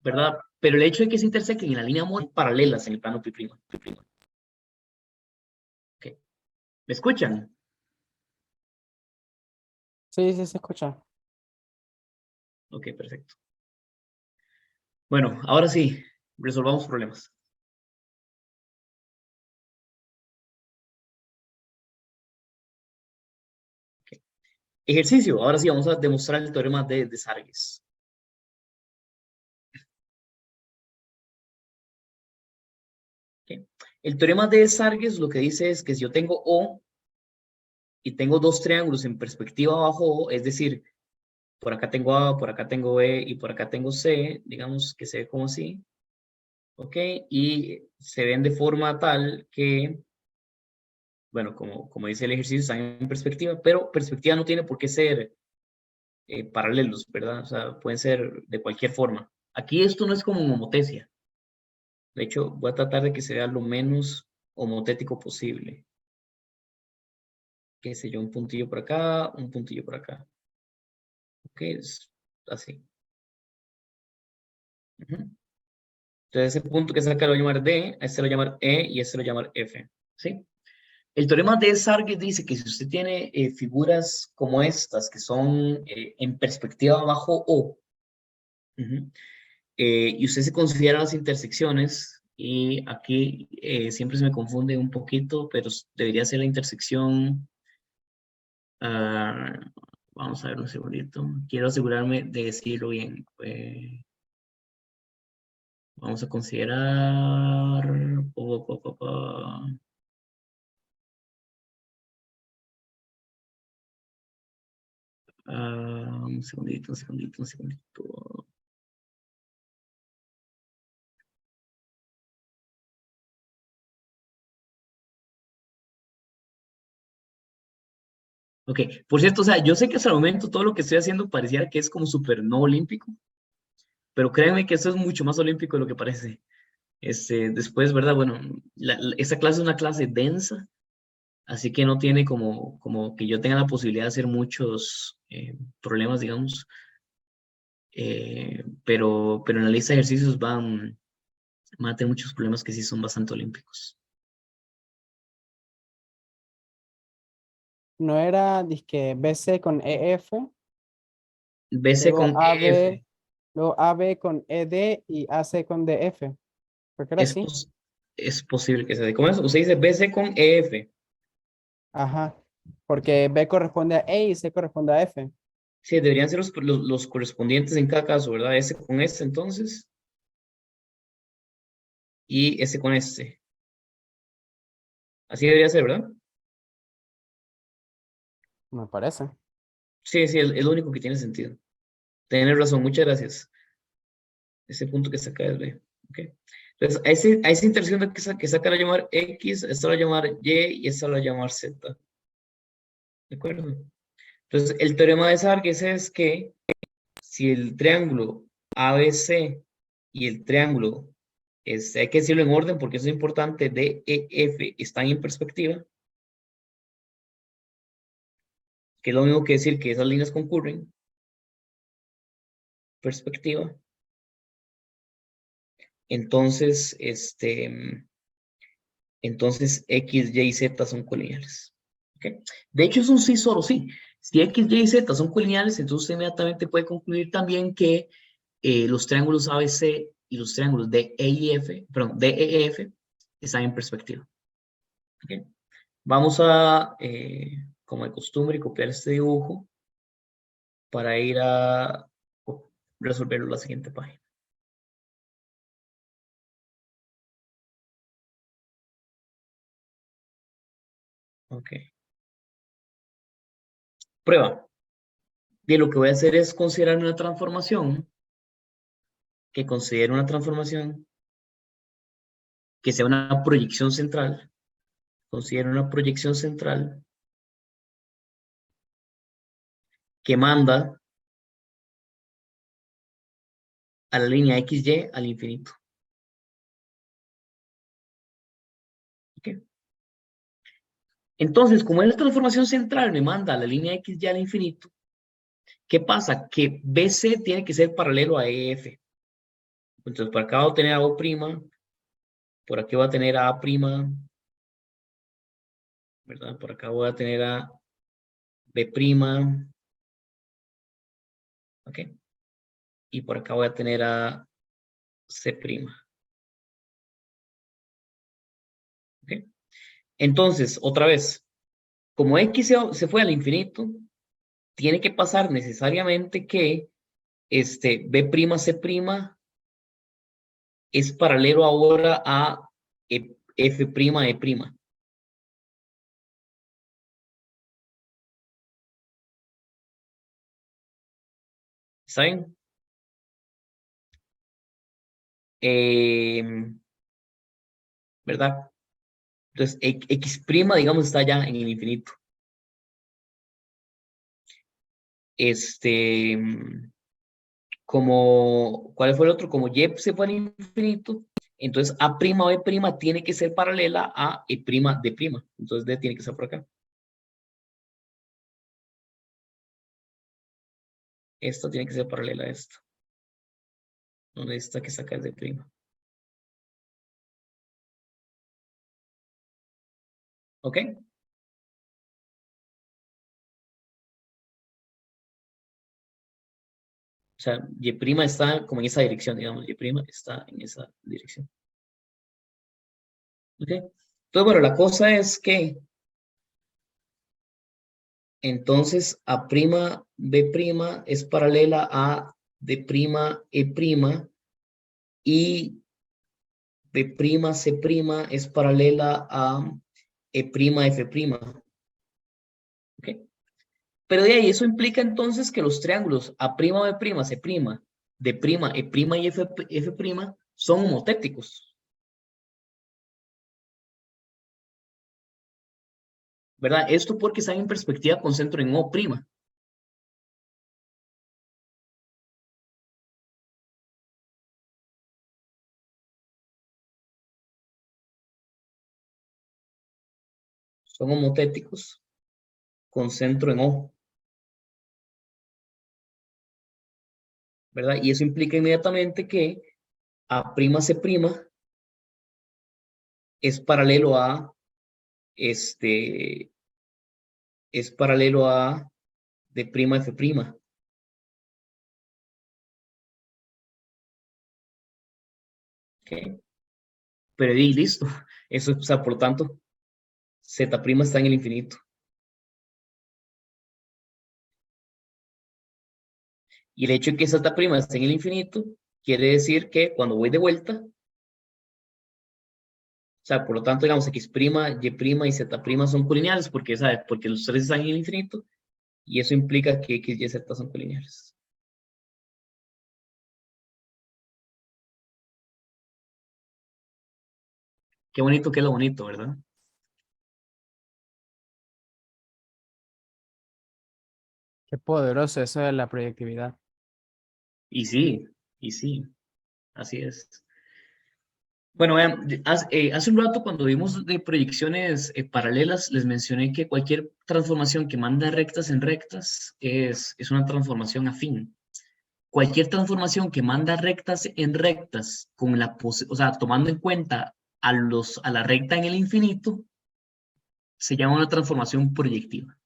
Speaker 1: ¿Verdad? Pero el hecho de que se intersequen en la línea morada, paralelas en el plano pi'. Okay. ¿Me escuchan?
Speaker 6: Sí, sí, se escucha.
Speaker 1: Ok, perfecto. Bueno, ahora sí, resolvamos problemas. Okay. Ejercicio, ahora sí vamos a demostrar el teorema de Sargues. Okay. El teorema de Sargues lo que dice es que si yo tengo O y tengo dos triángulos en perspectiva bajo O, es decir, por acá tengo A, por acá tengo B y por acá tengo C, digamos que se ve como así, ¿ok? Y se ven de forma tal que, bueno, como dice el ejercicio, están en perspectiva, pero perspectiva no tiene por qué ser paralelos, ¿verdad? O sea, pueden ser de cualquier forma. Aquí esto no es como homotesia. De hecho, voy a tratar de que se vea lo menos homotético posible. Qué sé yo, un puntillo por acá, un puntillo por acá. Ok, es así. Entonces ese punto que saca lo voy a llamar D, a este lo voy a llamar E y a este lo voy a llamar F. ¿Sí? El teorema de Sargues dice que si usted tiene figuras como estas, que son en perspectiva bajo O, y usted se considera las intersecciones, y aquí siempre se me confunde un poquito, pero debería ser la intersección. Vamos a ver un segundito. Quiero asegurarme de decirlo bien. Vamos a considerar. Un segundito, un segundito, un segundito. Ok, por cierto, o sea, yo sé que hasta el momento todo lo que estoy haciendo pareciera que es como súper no olímpico, pero créanme que esto es mucho más olímpico de lo que parece. Después, ¿verdad? Bueno, esta clase es una clase densa, Así que no tiene como que yo tenga la posibilidad de hacer muchos problemas, digamos. Pero en la lista de ejercicios van a tener muchos problemas que sí son bastante olímpicos.
Speaker 6: No era disque BC con EF,
Speaker 1: BC
Speaker 6: luego
Speaker 1: con EF.
Speaker 6: luego AB con ED y AC con DF. Porque era
Speaker 1: Es,
Speaker 6: así.
Speaker 1: es posible que sea de. ¿Cómo es? Usted dice BC con EF.
Speaker 6: Ajá. Porque B corresponde a E y C corresponde a F.
Speaker 1: Sí, deberían ser los correspondientes en cada caso, ¿verdad? S con S entonces. Y S con S. Así debería ser, ¿verdad?
Speaker 6: Me parece.
Speaker 1: Sí, sí, es lo único que tiene sentido. Tienes razón, muchas gracias. Ese punto que saca es B. Ok. Entonces, a esa intersección que saca la llamar X, esta la llamar Y y esta la llamar Z. ¿De acuerdo? Entonces, el teorema de Sarges es que si el triángulo ABC y el triángulo, hay que decirlo en orden porque eso es importante, DEF están en perspectiva, que es lo mismo que decir que esas líneas concurren, perspectiva. Entonces, entonces X, Y y Z son colineales. ¿Ok? De hecho, es un sí solo sí. Si X, Y y Z son colineales, entonces usted inmediatamente puede concluir también que los triángulos ABC y los triángulos DEF, perdón, DEF están en perspectiva. ¿Ok? Vamos a, como de costumbre, copiar este dibujo para ir a resolverlo en la siguiente página. Ok. Prueba. De lo que voy a hacer es considerar una transformación, que considere una transformación que sea una proyección central. Considero una proyección central que manda a la línea XY al infinito. ¿Ok? Entonces, como esta transformación central me manda a la línea XY al infinito, ¿qué pasa? Que BC tiene que ser paralelo a EF. Entonces, por acá voy a tener a O', por aquí voy a tener a A', ¿verdad? Por acá voy a tener a B', ¿ok? Y por acá voy a tener a C', ¿ok? Entonces, otra vez, como X se fue al infinito, tiene que pasar necesariamente que B', C' es paralelo ahora a F', E'. ¿Saben? ¿Verdad? Entonces, X', digamos, está ya en el infinito. ¿Cuál fue el otro? Como Y se fue al infinito, entonces A', B' tiene que ser paralela a E', D'. Entonces D tiene que estar por acá. Esto tiene que ser paralela a esto. Donde está que sacar D'. ¿Ok? O sea, Y' está como en esa dirección, digamos. Y' está en esa dirección. ¿Ok? Entonces, bueno, la cosa es que entonces A', B' es paralela a D', E', y B', C' es paralela a E', F'. ¿Ok? Pero de ahí eso implica entonces que los triángulos A', B', C', D', E' y F' son homotéticos, ¿verdad? Esto porque están en perspectiva con centro en O'. son homotéticos con centro en O, ¿verdad? Y eso implica inmediatamente que A'C' es paralelo a, es paralelo a D'F'. ¿Ok? Pero y listo. Eso, o sea, por lo tanto, Z' está en el infinito. Y el hecho de que Z' esté en el infinito quiere decir que cuando voy de vuelta, o sea, por lo tanto, digamos, X', Y' y Z' son colineales porque, ¿sabes? Porque los tres están en el infinito y eso implica que X, Y, Z son colineales. Qué bonito que es lo bonito, ¿verdad?
Speaker 6: Qué poderoso eso de la proyectividad.
Speaker 1: Y sí, así es. Bueno, vean, hace un rato cuando vimos de proyecciones paralelas, les mencioné que cualquier transformación que manda rectas en rectas es una transformación afín. Cualquier transformación que manda rectas en rectas, con o sea, tomando en cuenta a la recta en el infinito, se llama una transformación proyectiva.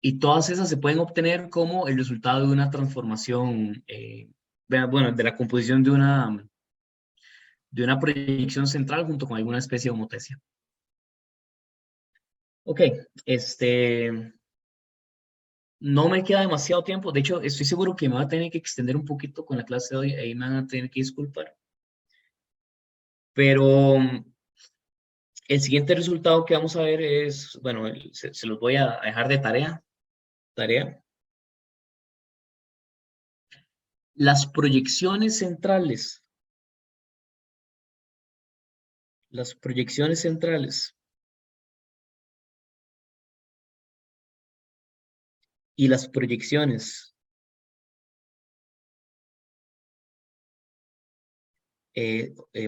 Speaker 1: Y todas esas se pueden obtener como el resultado de una transformación, bueno, de la composición de una proyección central junto con alguna especie de homotecia. Ok, no me queda demasiado tiempo. De hecho, estoy seguro que me va a tener que extender un poquito con la clase de hoy. Ahí me van a tener que disculpar. Pero el siguiente resultado que vamos a ver es, bueno, se los voy a dejar de tarea. Las proyecciones centrales. Las proyecciones centrales. Y las proyecciones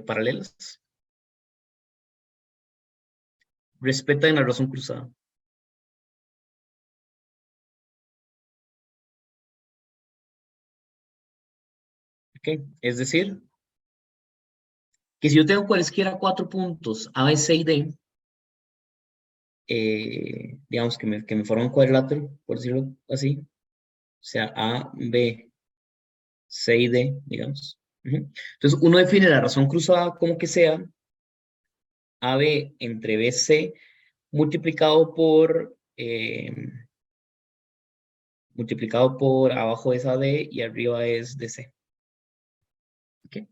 Speaker 1: paralelas respetan la razón cruzada. ¿Ok? Es decir, que si yo tengo cualesquiera 4 puntos A, B, C y D, digamos que me forman un cuadrilátero, por decirlo así, o sea, A, B, C y D, digamos. Entonces, uno define la razón cruzada como que sea AB entre BC multiplicado por abajo es AD y arriba es DC. ¿Okay?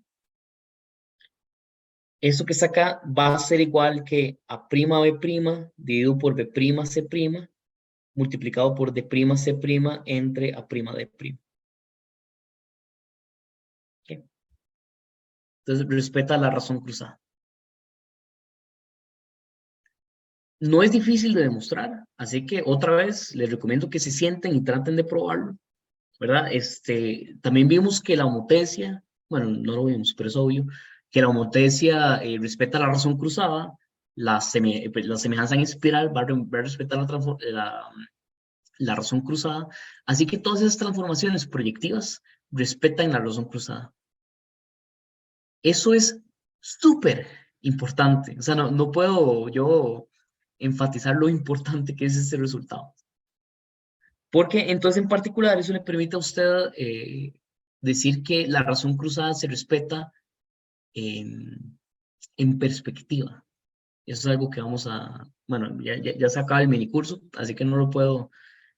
Speaker 1: Eso que está acá va a ser igual que A'B' dividido por B'C' multiplicado por D'C' entre A'D'. ¿Okay? Entonces, respeta la razón cruzada. No es difícil de demostrar, así que otra vez les recomiendo que se sienten y traten de probarlo, ¿verdad? También vimos que la homotecia, bueno, no lo vimos, pero es obvio, que la homotecia respeta la razón cruzada, la semejanza en espiral va a respetar la razón cruzada, así que todas esas transformaciones proyectivas respetan la razón cruzada. Eso es súper importante, o sea, no puedo yo enfatizar lo importante que es este resultado. Porque entonces en particular eso le permite a usted decir que la razón cruzada se respeta en perspectiva. Eso es algo que vamos a, bueno, ya se acaba el minicurso, así que no lo puedo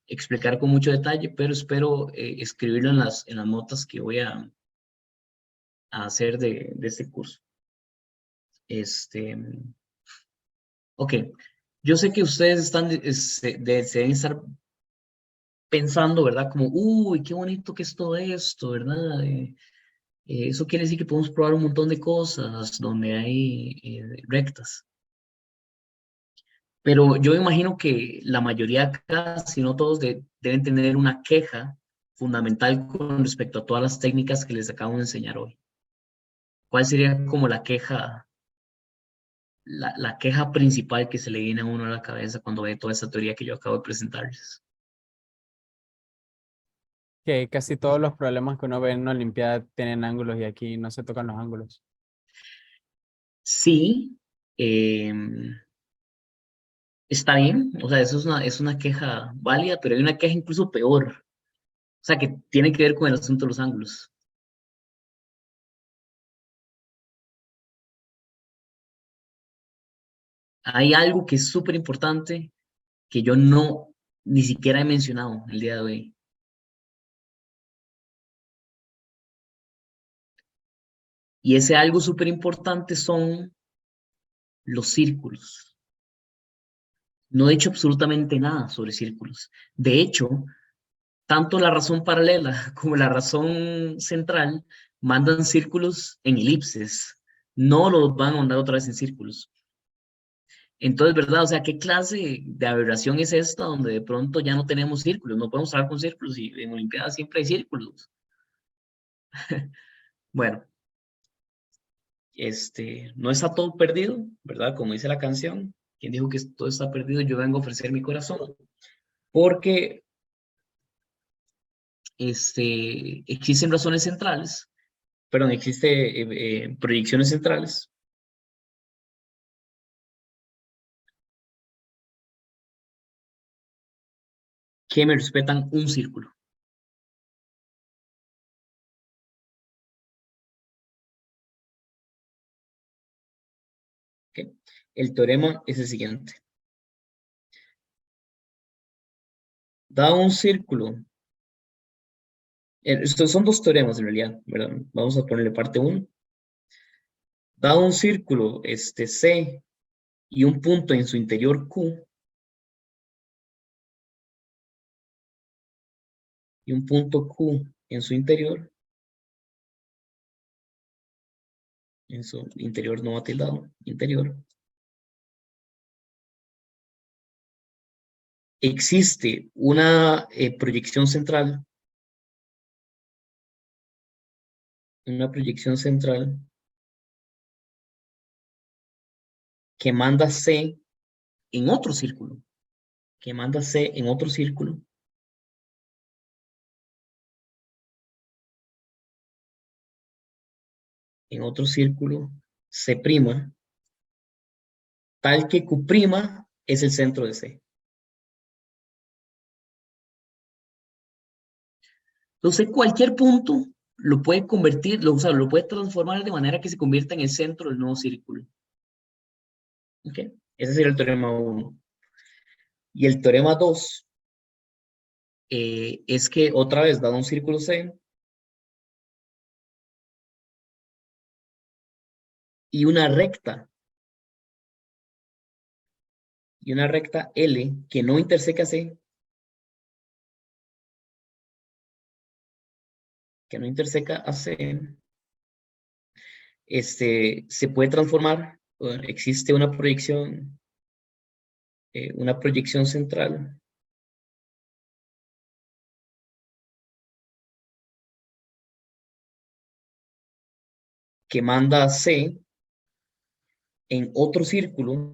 Speaker 1: explicar con mucho detalle, pero espero escribirlo en las notas que voy a hacer de este curso. Ok, yo sé que ustedes se deben estar pensando, ¿verdad? Como, uy, qué bonito que es todo esto, ¿verdad? Eso quiere decir que podemos probar un montón de cosas donde hay rectas. Pero yo imagino que la mayoría acá, si no todos, deben tener una queja fundamental con respecto a todas las técnicas que les acabo de enseñar hoy. ¿Cuál sería como la queja la queja principal que se le viene a uno a la cabeza cuando ve toda esa teoría que yo acabo de presentarles.
Speaker 6: Que casi todos los problemas que uno ve en una olimpiada tienen ángulos y aquí no se tocan los ángulos.
Speaker 1: Sí, está bien, o sea, eso es una queja válida, pero hay una queja incluso peor, o sea, que tiene que ver con el asunto de los ángulos. Hay algo que es súper importante que yo ni siquiera he mencionado el día de hoy. Y ese algo súper importante son los círculos. No he dicho absolutamente nada sobre círculos. De hecho, tanto la razón paralela como la razón central mandan círculos en elipses. No los van a mandar otra vez en círculos. Entonces, ¿verdad? O sea, ¿qué clase de aberración es esta donde de pronto ya no tenemos círculos? No podemos trabajar con círculos y en Olimpiadas siempre hay círculos. Bueno, no está todo perdido, ¿verdad? Como dice la canción, quien dijo que todo está perdido, yo vengo a ofrecer mi corazón, porque existen razones centrales, perdón, existen proyecciones centrales que me respetan un círculo. ¿Okay? El teorema es el siguiente. Dado un círculo, estos son dos teoremas en realidad, ¿verdad? Vamos a ponerle parte 1. Dado un círculo C y un punto en su interior Q, y un punto Q en su interior no va tildado, interior, existe una proyección central, que manda C en otro círculo, C', tal que Q' es el centro de C. Entonces, cualquier punto lo puede convertir, o sea, lo puede transformar de manera que se convierta en el centro del nuevo círculo. ¿Ok? Ese sería el teorema 1. Y el teorema 2 es que, otra vez, dado un círculo C y una recta L que no interseca C, a C, se puede transformar, existe una proyección central que manda C en otro círculo,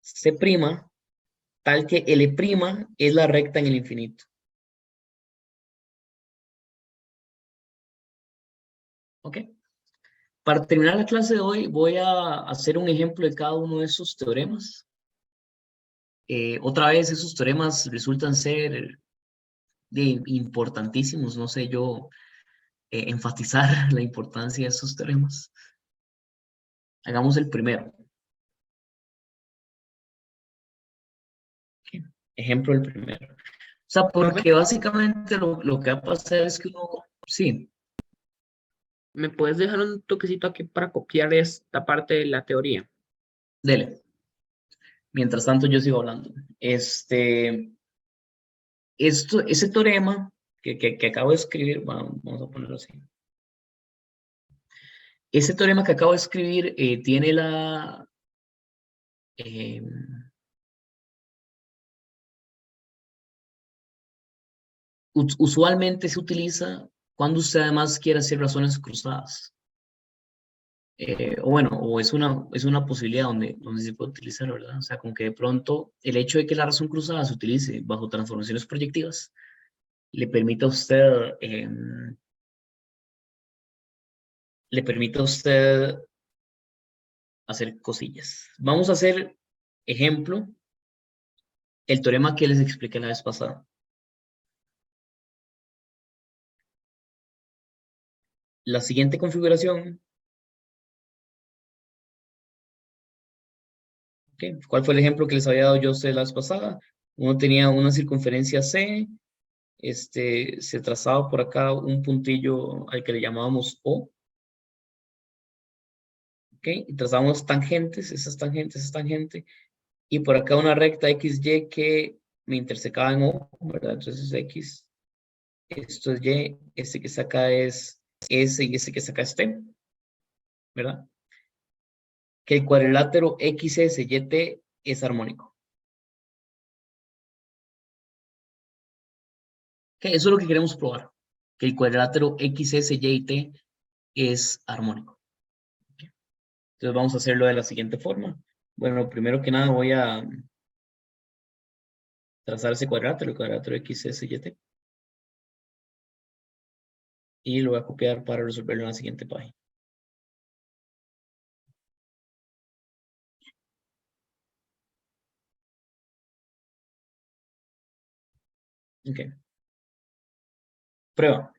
Speaker 1: C', tal que L' es la recta en el infinito. ¿Ok? Para terminar la clase de hoy, voy a hacer un ejemplo de cada uno de esos teoremas. Otra vez, esos teoremas resultan ser importantísimos. No sé yo enfatizar la importancia de esos teoremas. Hagamos el primero. Ok. Ejemplo del primero. O sea, porque básicamente lo que va a pasar es que uno... Sí,
Speaker 7: ¿Me puedes dejar un toquecito aquí para copiar esta parte de la teoría?
Speaker 1: dele. Mientras tanto, yo sigo hablando. Ese teorema que acabo de escribir, vamos a ponerlo así. Ese teorema que acabo de escribir tiene usualmente se utiliza cuando usted además quiere hacer razones cruzadas. o bueno, o es una posibilidad donde se puede utilizar, ¿verdad? O sea, como que de pronto el hecho de que la razón cruzada se utilice bajo transformaciones proyectivas le permite a usted, le permite a usted hacer cosillas. Vamos a hacer ejemplo, el teorema que les expliqué la vez pasada. La siguiente configuración, ¿ok? ¿Cuál fue el ejemplo que les había dado yo a ustedes la vez pasada? Uno tenía una circunferencia C, se trazaba por acá un puntillo al que le llamábamos O, ¿ok? Y trazábamos tangentes, esa tangente, y por acá una recta XY que me intersecaba en O, ¿verdad? Entonces X, esto es Y, este que saca es S y este que saca es T, ¿verdad? Que el cuadrilátero XSYT es armónico. ¿Ok? Eso es lo que queremos probar, que el cuadrilátero XSYT es armónico. ¿Ok? Entonces vamos a hacerlo de la siguiente forma. Bueno, primero que nada voy a trazar ese cuadrilátero, el cuadrilátero XSYT, y lo voy a copiar para resolverlo en la siguiente página. Ok. Prueba.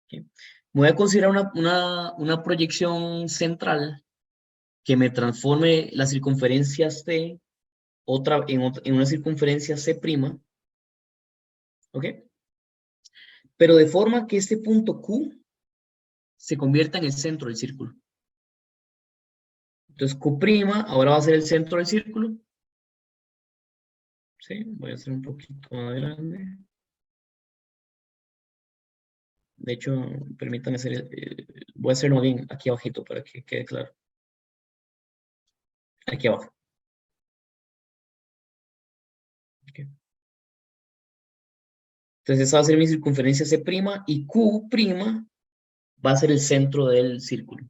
Speaker 1: Ok. Voy a considerar una proyección central que me transforme la circunferencia C en una circunferencia C', ¿ok? Pero de forma que este punto Q se convierta en el centro del círculo. Entonces Q' ahora va a ser el centro del círculo. Sí, voy a hacer un poquito más grande. De hecho, permítanme hacer, voy a hacerlo bien aquí abajito para que quede claro. Aquí abajo. Ok. Entonces esa va a ser mi circunferencia C' y Q' va a ser el centro del círculo.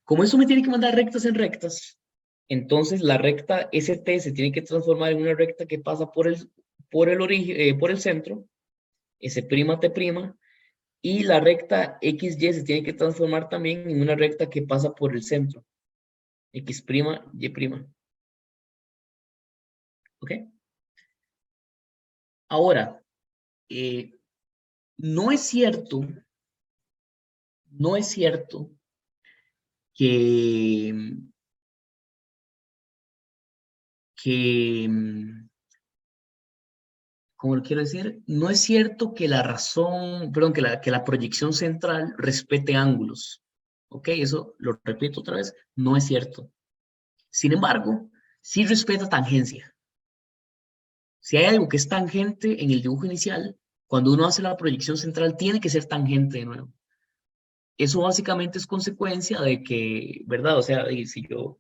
Speaker 1: Como eso me tiene que mandar rectas en rectas, entonces la recta ST se tiene que transformar en una recta que pasa por el centro, S'T', y la recta XY se tiene que transformar también en una recta que pasa por el centro, X', Y'. ¿Ok? Ahora, eh, no es cierto, no es cierto que, que, ¿cómo lo quiero decir? No es cierto que la razón, perdón, que la proyección central respete ángulos. ¿Ok? Eso lo repito otra vez, no es cierto. Sin embargo, sí respeta tangencia. Si hay algo que es tangente en el dibujo inicial, cuando uno hace la proyección central tiene que ser tangente de nuevo. Eso básicamente es consecuencia de que, ¿verdad? O sea, si yo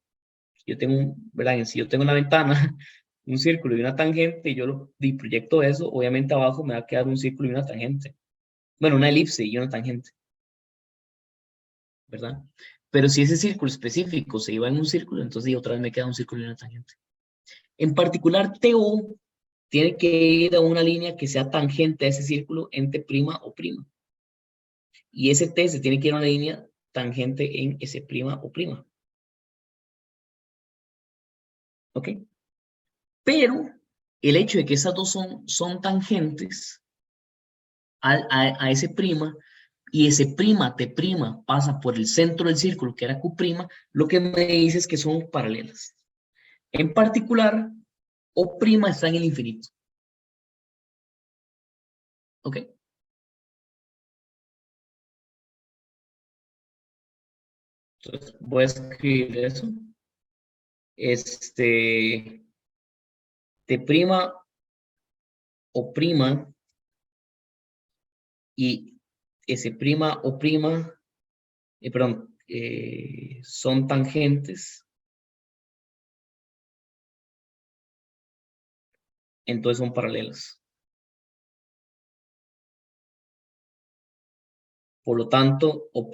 Speaker 1: tengo, ¿verdad? Si yo tengo una ventana, un círculo y una tangente, y y proyecto eso, obviamente abajo me va a quedar un círculo y una tangente. Bueno, una elipse y una tangente, ¿verdad? Pero si ese círculo específico se iba en un círculo, entonces otra vez me queda un círculo y una tangente. En particular, TO tiene que ir a una línea que sea tangente a ese círculo en T' o prima. Y ese T se tiene que ir a una línea tangente en S' o prima. ¿Ok? Pero el hecho de que esas dos son tangentes a ese prima y ese prima T' pasa por el centro del círculo que era Q', lo que me dice es que son paralelas. En particular, O' está en el infinito. ¿Ok? Entonces voy a escribir eso. T' O' y S' O', perdón, son tangentes, entonces son paralelas. Por lo tanto, O'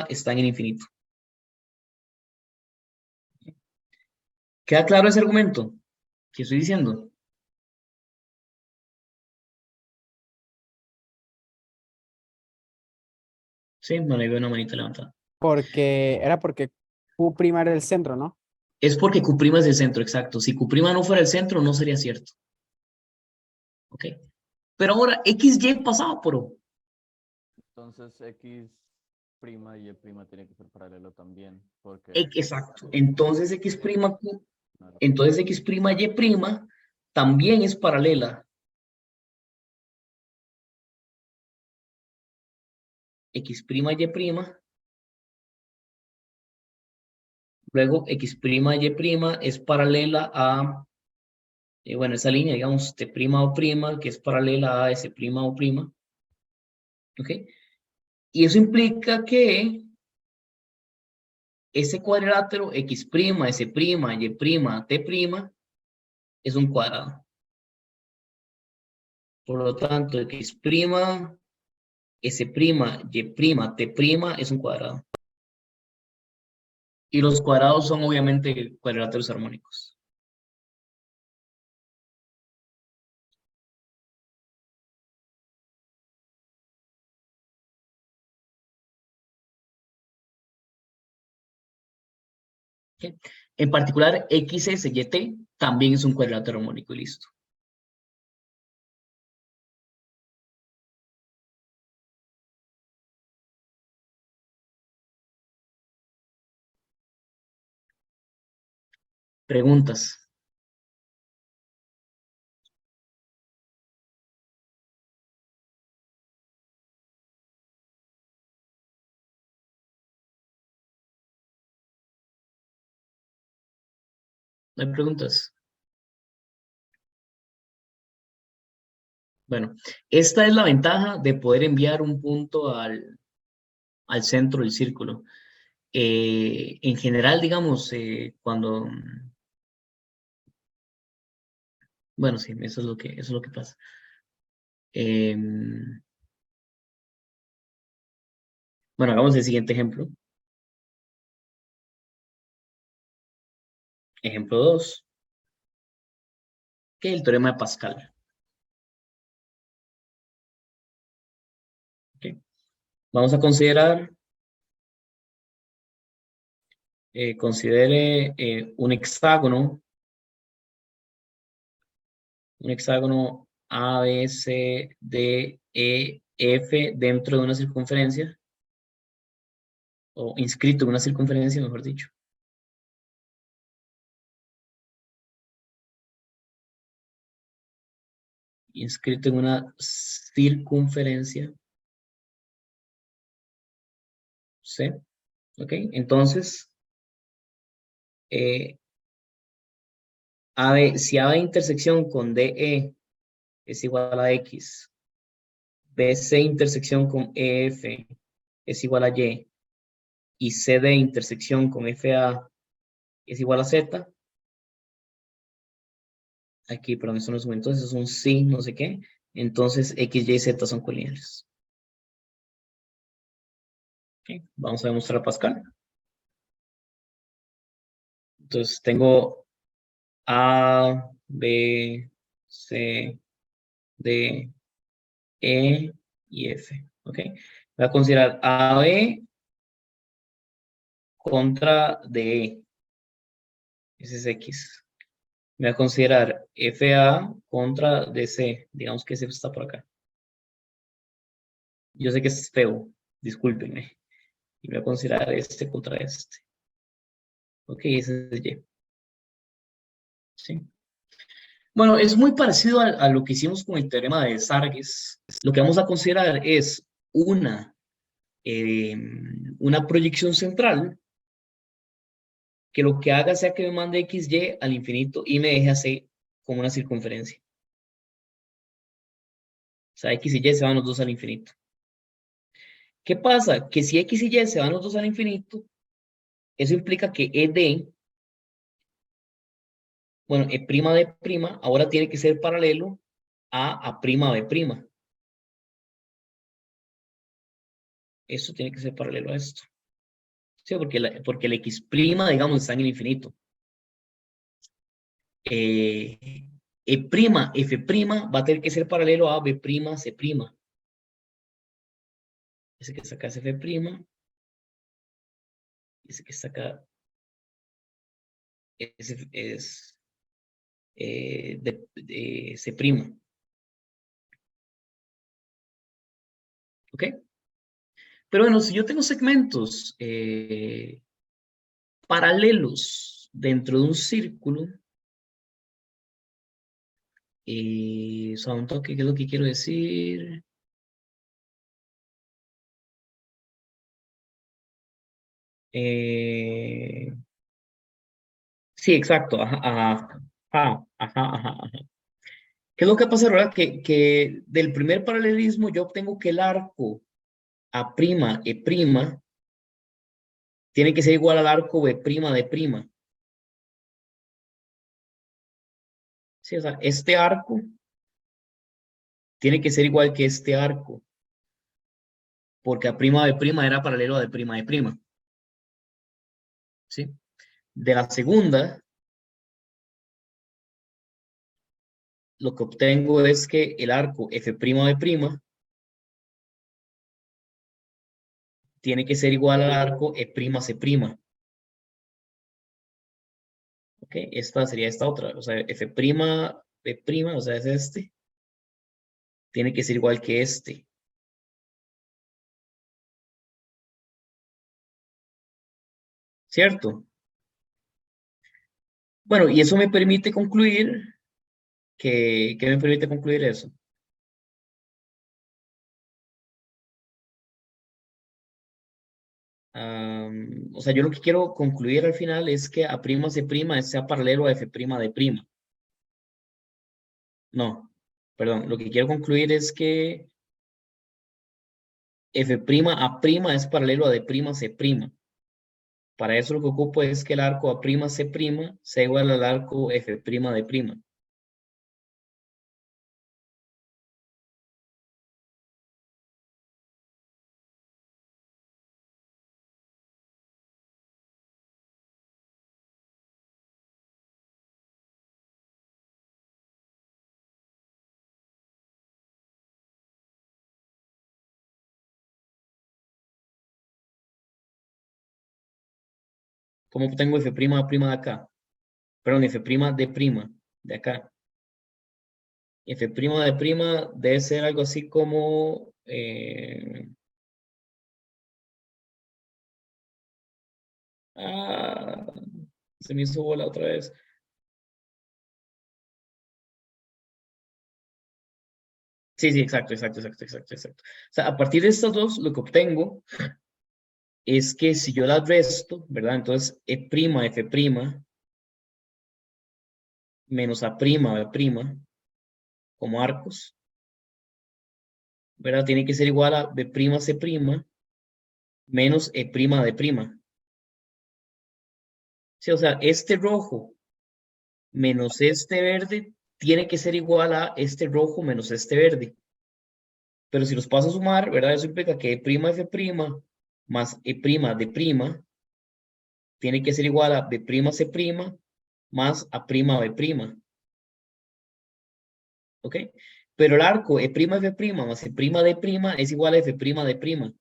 Speaker 1: está en el infinito. ¿Queda claro ese argumento que estoy diciendo? Sí, me le veo una manita levantada.
Speaker 6: Porque Q' era el centro, ¿no?
Speaker 1: Es porque Q' es el centro, exacto. Si Q' no fuera el centro, no sería cierto. ¿Ok? Pero ahora, XY pasaba por O.
Speaker 4: Entonces X' y Y' tiene que ser paralelo también, porque
Speaker 1: Exacto. Entonces X',
Speaker 4: no era-
Speaker 1: entonces X'Y' también es paralela. X'Y', luego X'Y' es paralela a, bueno, esa línea, digamos, T'O', que es paralela a S'O', ¿ok? Y eso implica que ese cuadrilátero X', S', Y', T' es un cuadrado. Por lo tanto, X', S', Y', T' es un cuadrado. Y los cuadrados son obviamente cuadriláteros armónicos. ¿Ok? En particular, XSYT también es un cuadrilátero armónico y listo. Preguntas. ¿No hay preguntas? Bueno, esta es la ventaja de poder enviar un punto al centro del círculo. En general, digamos, cuando... Bueno, sí, eso es lo que pasa. Bueno, hagamos el siguiente ejemplo. Ejemplo 2. Que es el teorema de Pascal. ¿Ok? Vamos a considerar, considere un hexágono A, B, C, D, E, F dentro de una circunferencia, o inscrito en una circunferencia, mejor dicho. Inscrito en una circunferencia, ¿sí? ¿Ok? Entonces, si A de intersección con DE es igual a X, BC intersección con EF es igual a y CD intersección con FA es igual a Z, aquí, perdón, eso no es un entonces, es un sí, no sé qué, entonces X, Y, Z son colineales. ¿Ok? Vamos a demostrar a Pascal. Entonces tengo A, B, C, D, E y F. ¿Ok? Voy a considerar AB contra DE. Ese es X. Voy a considerar FA contra DC. Digamos que ese está por acá. Yo sé que es feo. Discúlpenme. Y voy a considerar este contra este. Ok, ese es Y. ¿Sí? Bueno, es muy parecido a lo que hicimos con el teorema de Sargues. Lo que vamos a considerar es una proyección central que lo que haga sea que me mande XY al infinito y me deje así como una circunferencia. O sea, X y Y se van los dos al infinito. ¿Qué pasa? Que si X y Y se van los dos al infinito, eso implica que ED, bueno, E'D' ahora tiene que ser paralelo a A'B'. esto tiene que ser paralelo a esto. Sí, porque el X', digamos, está en el infinito. E', F' va a tener que ser paralelo a B', C'. Ese que está acá es F'. Ese que está acá es de C'. ¿Ok? Pero bueno, si yo tengo segmentos paralelos dentro de un círculo, o sea, un toque, ¿qué es lo que quiero decir? Sí, exacto. Ajá. ¿Qué es lo que pasa, verdad? Que del primer paralelismo yo obtengo que el arco A', E', tiene que ser igual al arco B', D'. Sí, o sea, este arco tiene que ser igual que este arco, porque A', B' era paralelo a D'. ¿Sí? De la segunda, lo que obtengo es que el arco F'B' tiene que ser igual al arco E'C'. ¿Ok? Esta sería esta otra. O sea, F'B', o sea, es este. Tiene que ser igual que este. ¿Cierto? Bueno, y eso me permite concluir ¿qué me permite concluir eso? O sea, yo lo que quiero concluir al final es que A'C' sea paralelo a F'D'. No, perdón, lo que quiero concluir es que F'A' es paralelo a D'C'. Para eso lo que ocupo es que el arco A'C' sea igual al arco F'D'. ¿Cómo obtengo F'A' de acá? Perdón, F'D' de acá. F'D' debe ser algo así como... se me hizo bola otra vez. Sí, exacto. O sea, a partir de estas dos, lo que obtengo es que si yo las resto, ¿verdad? Entonces, F' menos A'B' como arcos, ¿verdad? Tiene que ser igual a B'C' menos E'D'. Sí, o sea, este rojo menos este verde tiene que ser igual a este rojo menos este verde. Pero si los paso a sumar, ¿verdad? Eso implica que E'F' más E'D' tiene que ser igual a B'C' más A'B'. ¿Ok? Pero el arco E'F' más E'D' es igual a F'D'.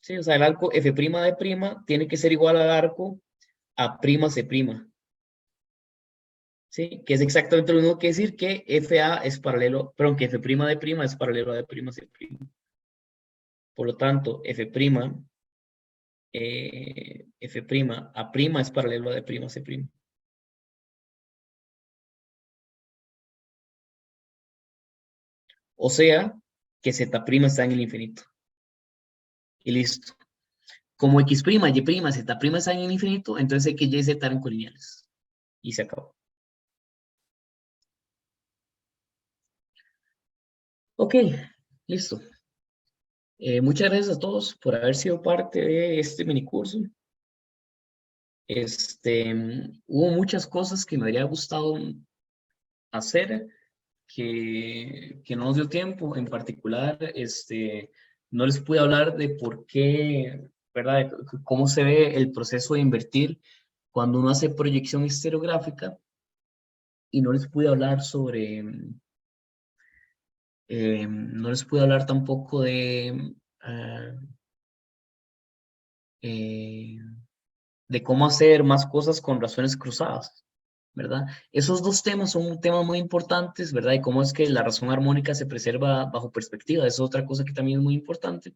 Speaker 1: Sí, o sea, el arco F'D' tiene que ser igual al arco A'C'. ¿Sí? Que es exactamente lo mismo que decir que FA es paralelo, perdón, que F'D' es paralelo a D'C'. Por lo tanto, F', A' es paralelo a D'C'. O sea, que Z' está en el infinito. Y listo. Como X', Y', Z' están en el infinito, entonces X, Y, Z eran colineales. Y se acabó. Ok, listo. Muchas gracias a todos por haber sido parte de este mini curso. Hubo muchas cosas que me habría gustado hacer, que no nos dio tiempo. En particular, no les pude hablar de por qué, ¿verdad? De cómo se ve el proceso de invertir cuando uno hace proyección estereográfica, y no les pude hablar sobre, no les pude hablar tampoco de cómo hacer más cosas con razones cruzadas, ¿verdad? Esos dos temas son temas muy importantes, ¿verdad? Y cómo es que la razón armónica se preserva bajo perspectiva, es otra cosa que también es muy importante.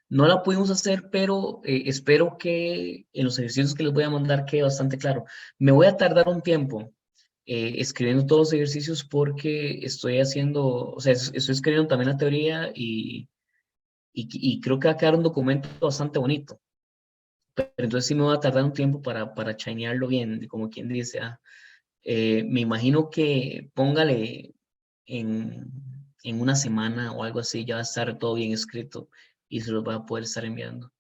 Speaker 1: No la pudimos hacer, pero espero que en los ejercicios que les voy a mandar quede bastante claro. Me voy a tardar un tiempo escribiendo todos los ejercicios porque estoy haciendo, o sea, estoy escribiendo también la teoría y creo que va a quedar un documento bastante bonito. Pero entonces sí me va a tardar un tiempo para chainearlo bien, como quien dice. Me imagino que póngale en una semana o algo así, ya va a estar todo bien escrito y se los va a poder estar enviando.